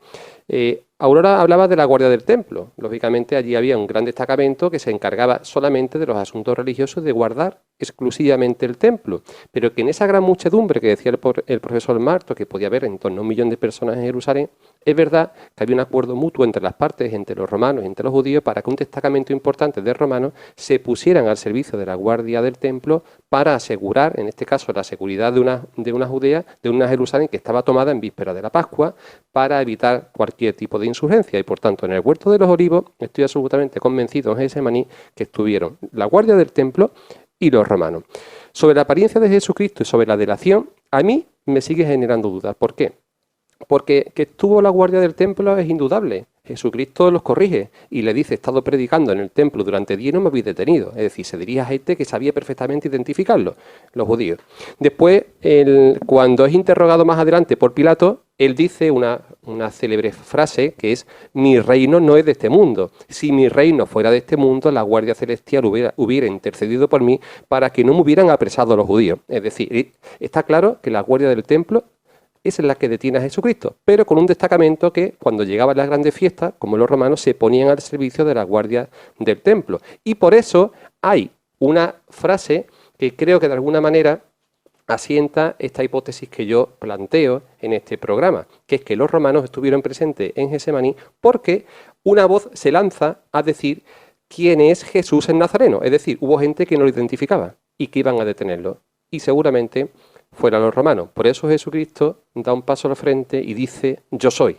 Aurora hablaba de la guardia del templo. Lógicamente allí había un gran destacamento que se encargaba solamente de los asuntos religiosos, de guardar exclusivamente el templo, pero que en esa gran muchedumbre que decía el profesor Marto, que podía haber en torno a 1 millón de personas en Jerusalén, es verdad que había un acuerdo mutuo entre las partes, entre los romanos y entre los judíos, para que un destacamento importante de romanos se pusieran al servicio de la guardia del templo para asegurar, en este caso, la seguridad de una Judea, de una Jerusalén que estaba tomada en víspera de la Pascua, para evitar cualquier tipo de insurgencia. Y por tanto, en el Huerto de los Olivos estoy absolutamente convencido en Getsemaní que estuvieron la guardia del templo y los romanos. Sobre la apariencia de Jesucristo y sobre la delación, a mí me sigue generando dudas. ¿Por qué? Porque que estuvo la guardia del templo es indudable. Jesucristo los corrige y le dice: he estado predicando en el templo durante 10 y no me habéis detenido. Es decir, se dirige a gente que sabía perfectamente identificarlo, los judíos. Después, cuando es interrogado más adelante por Pilato, él dice una célebre frase que es: mi reino no es de este mundo. Si mi reino fuera de este mundo, la Guardia Celestial hubiera intercedido por mí para que no me hubieran apresado los judíos. Es decir, está claro que la Guardia del templo es la que detiene a Jesucristo, pero con un destacamento que, cuando llegaban las grandes fiestas, como los romanos, se ponían al servicio de la guardia del templo. Y por eso hay una frase que creo que de alguna manera asienta esta hipótesis que yo planteo en este programa, que es que los romanos estuvieron presentes en Getsemaní porque una voz se lanza a decir quién es Jesús el Nazareno. Es decir, hubo gente que no lo identificaba y que iban a detenerlo. Y seguramente fueran los romanos. Por eso Jesucristo da un paso al frente y dice: yo soy.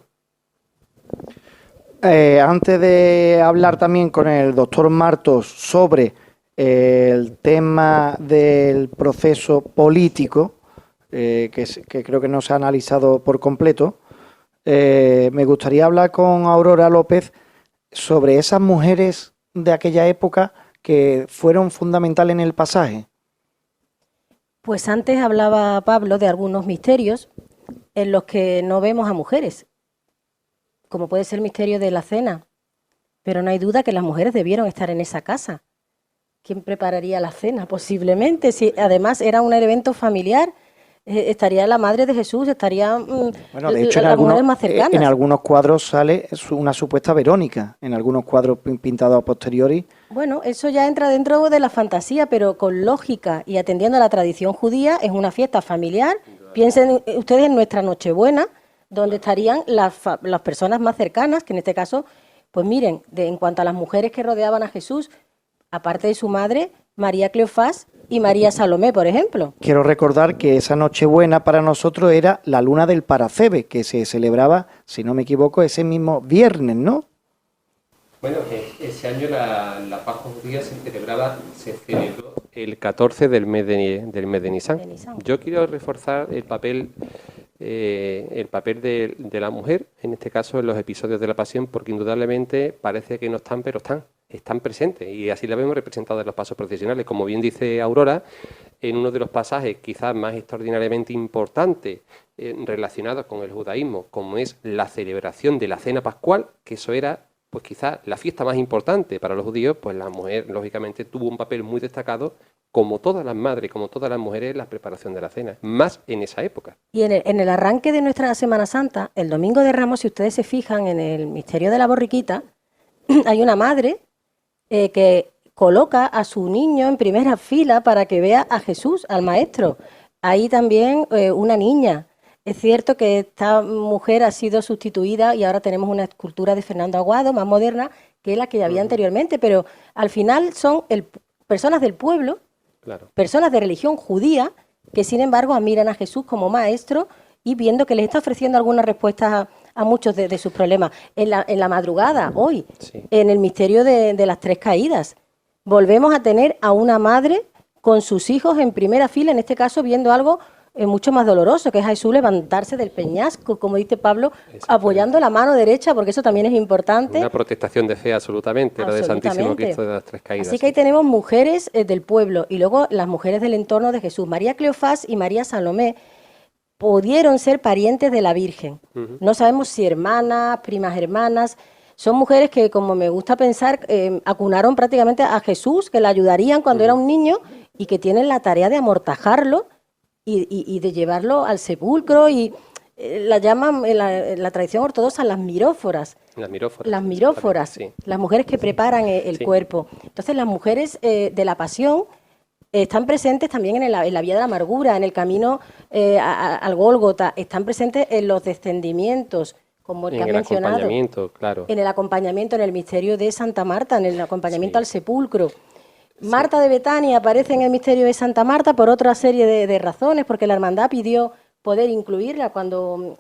Antes de hablar también con el doctor Martos sobre el tema del proceso político, que creo que no se ha analizado por completo, me gustaría hablar con Aurora López sobre esas mujeres de aquella época que fueron fundamentales en el pasaje. Pues antes hablaba Pablo de algunos misterios en los que no vemos a mujeres, como puede ser el misterio de la cena, pero no hay duda que las mujeres debieron estar en esa casa. ¿Quién prepararía la cena? Posiblemente, si además era un evento familiar, estaría la madre de Jesús, estaría bueno, de hecho, las mujeres más cercanas. En algunos cuadros sale una supuesta Verónica, en algunos cuadros pintados a posteriori. Bueno, eso ya entra dentro de la fantasía, pero con lógica y atendiendo a la tradición judía, es una fiesta familiar. Piensen ustedes en nuestra Nochebuena, donde estarían las personas más cercanas, que en este caso, pues miren, en cuanto a las mujeres que rodeaban a Jesús, aparte de su madre, María Cleofás y María Salomé, por ejemplo. Quiero recordar que esa Nochebuena para nosotros era la luna del Paracebe, que se celebraba, si no me equivoco, ese mismo viernes, ¿no? Bueno, ese año la Pascua judía se celebró el 14 del mes de Nisan. Yo quiero reforzar el papel de la mujer, en este caso en los episodios de la Pasión, porque indudablemente parece que no están, pero están presentes, y así la vemos representada en los pasos procesionales. Como bien dice Aurora, en uno de los pasajes quizás más extraordinariamente importantes relacionados con el judaísmo, como es la celebración de la cena pascual, que eso era pues quizás la fiesta más importante para los judíos, pues la mujer lógicamente tuvo un papel muy destacado, como todas las madres, como todas las mujeres, en la preparación de la cena, más en esa época. Y en el arranque de nuestra Semana Santa, el Domingo de Ramos, si ustedes se fijan en el misterio de la borriquita, hay una madre que coloca a su niño en primera fila para que vea a Jesús, al Maestro. Hay también una niña. Es cierto que esta mujer ha sido sustituida y ahora tenemos una escultura de Fernando Aguado, más moderna que la que había anteriormente, pero al final son personas del pueblo, claro, personas de religión judía, que sin embargo admiran a Jesús como maestro y viendo que les está ofreciendo algunas respuestas a muchos de sus problemas. En la madrugada, hoy, sí, en el misterio de las tres caídas, volvemos a tener a una madre con sus hijos en primera fila, en este caso viendo algo mucho más doloroso, que es Jesús levantarse del peñasco, como dice Pablo, apoyando la mano derecha, porque eso también es importante. Una protestación de fe absolutamente, la de Santísimo Cristo de las Tres Caídas. Así que ahí tenemos mujeres del pueblo y luego las mujeres del entorno de Jesús. María Cleofás y María Salomé pudieron ser parientes de la Virgen. No sabemos si hermanas, primas hermanas. Son mujeres que, como me gusta pensar, acunaron prácticamente a Jesús, que le ayudarían cuando era un niño y que tienen la tarea de amortajarlo y de llevarlo al sepulcro. Y las llaman en la tradición ortodoxa las miróforas. Las miróforas. Sí. Las mujeres que preparan el cuerpo. Entonces, las mujeres de la Pasión están presentes también en la vía de la amargura, en el camino al Gólgota, están presentes en los descendimientos, como el que has mencionado. En el acompañamiento, claro. En el acompañamiento, en el misterio de Santa Marta, en el acompañamiento al sepulcro. Marta de Betania aparece en el misterio de Santa Marta por otra serie de razones, porque la hermandad pidió poder incluirla cuando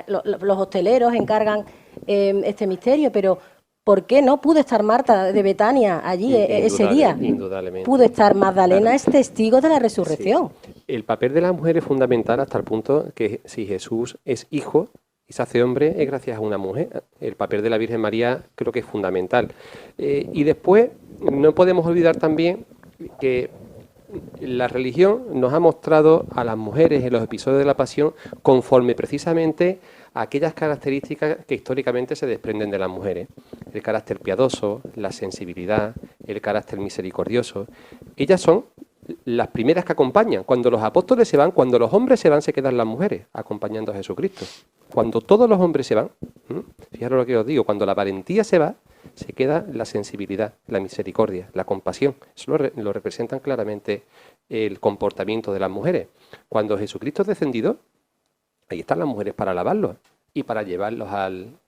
los hosteleros encargan este misterio, pero ¿por qué no pudo estar Marta de Betania allí ese día? Indudablemente. Pudo estar Magdalena, es testigo de la resurrección. Sí. El papel de la mujer es fundamental hasta el punto que si Jesús es hijo y se hace hombre es gracias a una mujer. El papel de la Virgen María creo que es fundamental. Y después no podemos olvidar también que la religión nos ha mostrado a las mujeres en los episodios de la Pasión conforme precisamente a aquellas características que históricamente se desprenden de las mujeres. El carácter piadoso, la sensibilidad, el carácter misericordioso. Ellas son las primeras que acompañan. Cuando los apóstoles se van, cuando los hombres se van, se quedan las mujeres acompañando a Jesucristo. Cuando todos los hombres se van, fijaros lo que os digo, cuando la valentía se va, se queda la sensibilidad, la misericordia, la compasión. Eso lo representan claramente el comportamiento de las mujeres. Cuando Jesucristo es descendido, ahí están las mujeres para alabarlos y para llevarlos al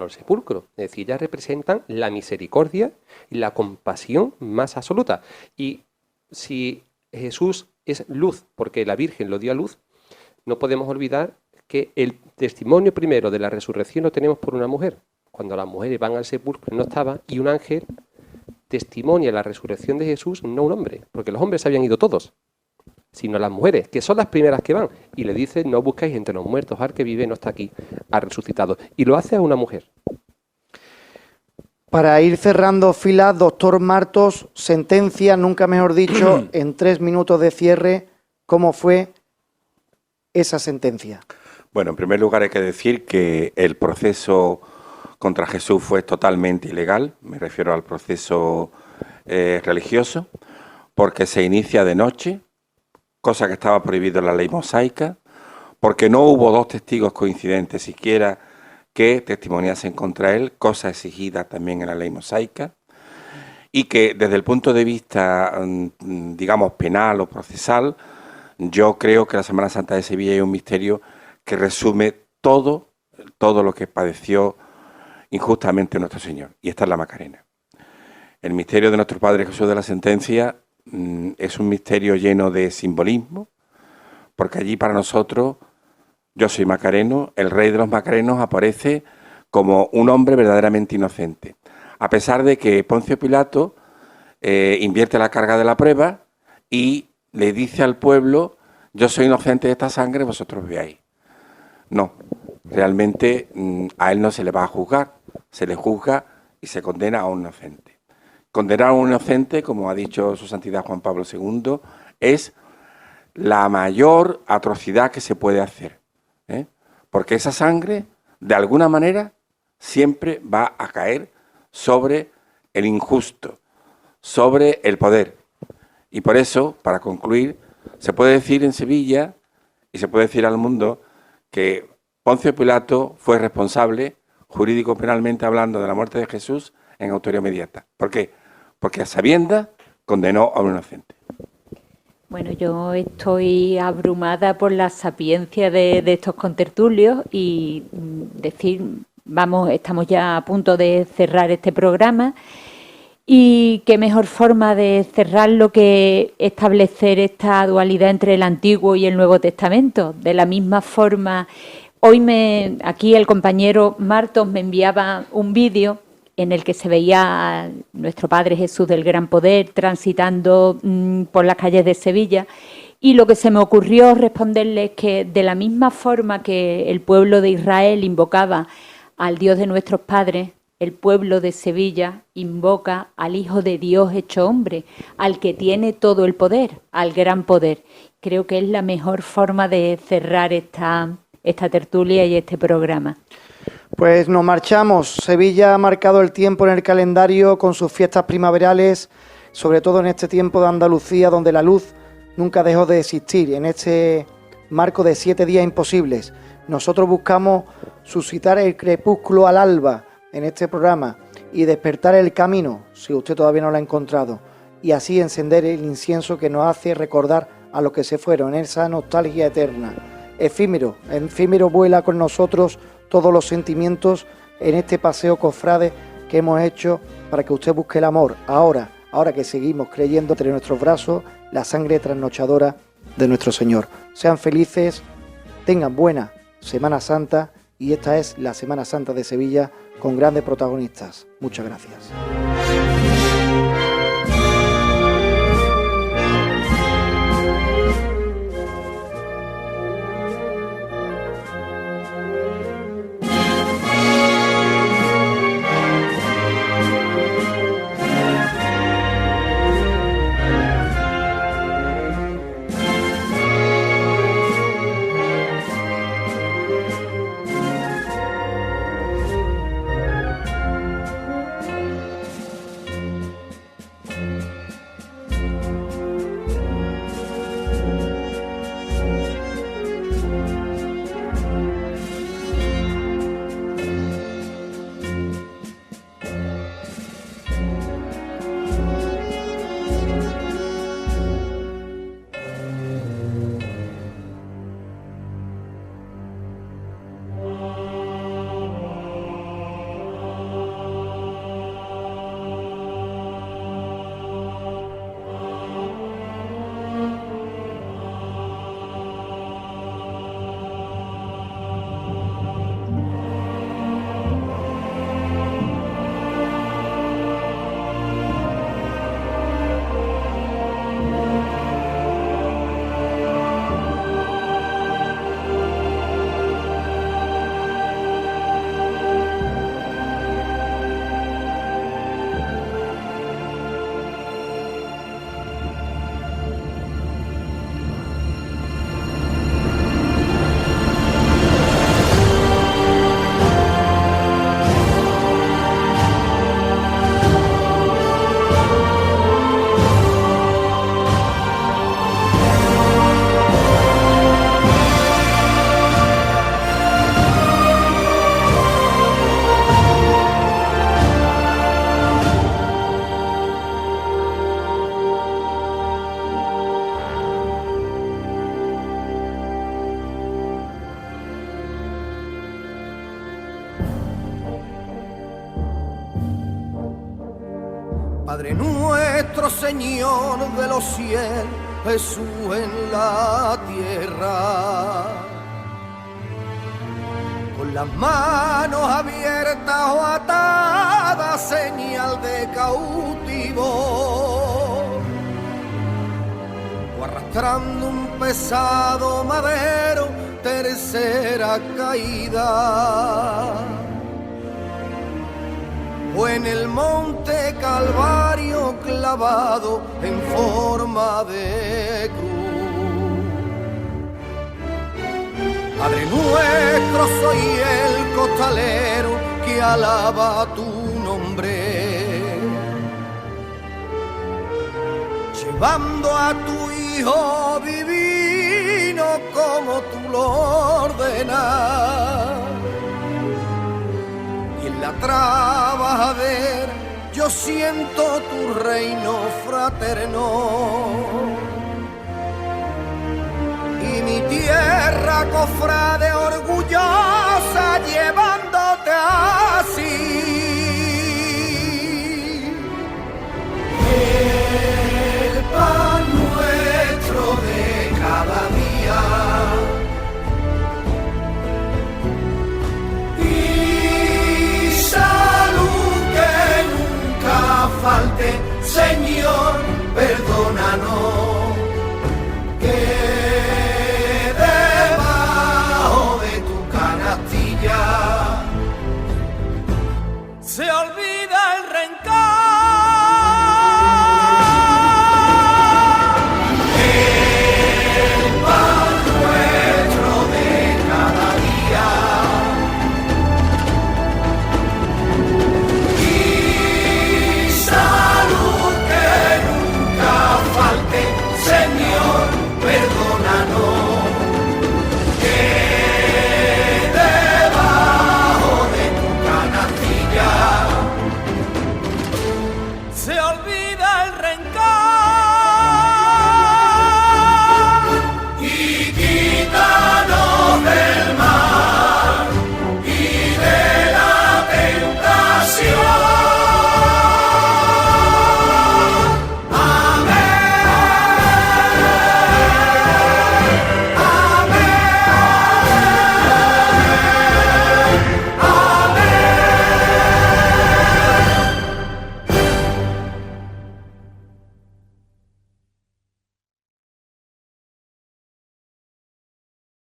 sepulcro. Es decir, ellas representan la misericordia y la compasión más absoluta. Y si Jesús es luz, porque la Virgen lo dio a luz, no podemos olvidar que el testimonio primero de la resurrección lo tenemos por una mujer. Cuando las mujeres van al sepulcro no estaba, y un ángel testimonia la resurrección de Jesús, no un hombre, porque los hombres se habían ido todos, sino las mujeres, que son las primeras que van, y le dice: no buscáis entre los muertos, al que vive no está aquí, ha resucitado. Y lo hace a una mujer. Para ir cerrando filas, doctor Martos, sentencia, nunca mejor dicho, en 3 minutos de cierre, ¿cómo fue esa sentencia? Bueno, en primer lugar hay que decir que el proceso contra Jesús fue totalmente ilegal, me refiero al proceso religioso, porque se inicia de noche, cosa que estaba prohibido en la ley mosaica, porque no hubo 2 testigos coincidentes siquiera que testimoniasen contra él, cosa exigida también en la ley mosaica, y que desde el punto de vista, digamos, penal o procesal, yo creo que la Semana Santa de Sevilla es un misterio que resume todo lo que padeció injustamente nuestro Señor, y esta es la Macarena. El misterio de nuestro Padre Jesús de la Sentencia es un misterio lleno de simbolismo, porque allí para nosotros, yo soy macareno, el rey de los macarenos aparece como un hombre verdaderamente inocente, a pesar de que Poncio Pilato invierte la carga de la prueba y le dice al pueblo: yo soy inocente de esta sangre, vosotros veáis. No, realmente a él no se le va a juzgar, se le juzga y se condena a un inocente. Condenar a un inocente, como ha dicho su santidad Juan Pablo II, es la mayor atrocidad que se puede hacer, porque esa sangre, de alguna manera, siempre va a caer sobre el injusto, sobre el poder. Y por eso, para concluir, se puede decir en Sevilla y se puede decir al mundo que Poncio Pilato fue responsable, jurídico-penalmente hablando, de la muerte de Jesús en autoría inmediata. ¿Por qué? Porque a sabiendas condenó a un inocente. Bueno, yo estoy abrumada por la sapiencia de estos contertulios y estamos ya a punto de cerrar este programa. Y qué mejor forma de cerrarlo que establecer esta dualidad entre el Antiguo y el Nuevo Testamento. De la misma forma, aquí el compañero Martos me enviaba un vídeo en el que se veía a nuestro Padre Jesús del Gran Poder transitando por las calles de Sevilla, y lo que se me ocurrió responderle es que de la misma forma que el pueblo de Israel invocaba al Dios de nuestros padres, el pueblo de Sevilla invoca al Hijo de Dios hecho hombre, al que tiene todo el poder, al gran poder. Creo que es la mejor forma de cerrar esta tertulia y este programa. Pues nos marchamos. Sevilla ha marcado el tiempo en el calendario con sus fiestas primaverales, sobre todo en este tiempo de Andalucía, donde la luz nunca dejó de existir, en este marco de 7 días imposibles. Nosotros buscamos suscitar el crepúsculo al alba en este programa y despertar el camino, si usted todavía no lo ha encontrado, y así encender el incienso que nos hace recordar a los que se fueron, en esa nostalgia eterna. Efímero vuela con nosotros todos los sentimientos en este paseo cofrade que hemos hecho para que usted busque el amor, ahora que seguimos creyendo entre nuestros brazos la sangre trasnochadora de nuestro Señor. Sean felices, tengan buena Semana Santa, y esta es la Semana Santa de Sevilla con grandes protagonistas. Muchas gracias. Padre nuestro, Señor de los cielos, Jesús en la tierra, con las manos abiertas o atadas, señal de cautivo, o arrastrando un pesado madero, tercera caída, o en el monte Calvario clavado en forma de cruz. Padre nuestro, soy el costalero que alaba tu nombre, llevando a tu Hijo divino como tú lo ordenas. La trabajadera, yo siento tu reino fraterno, y mi tierra cofrade orgullosa lleva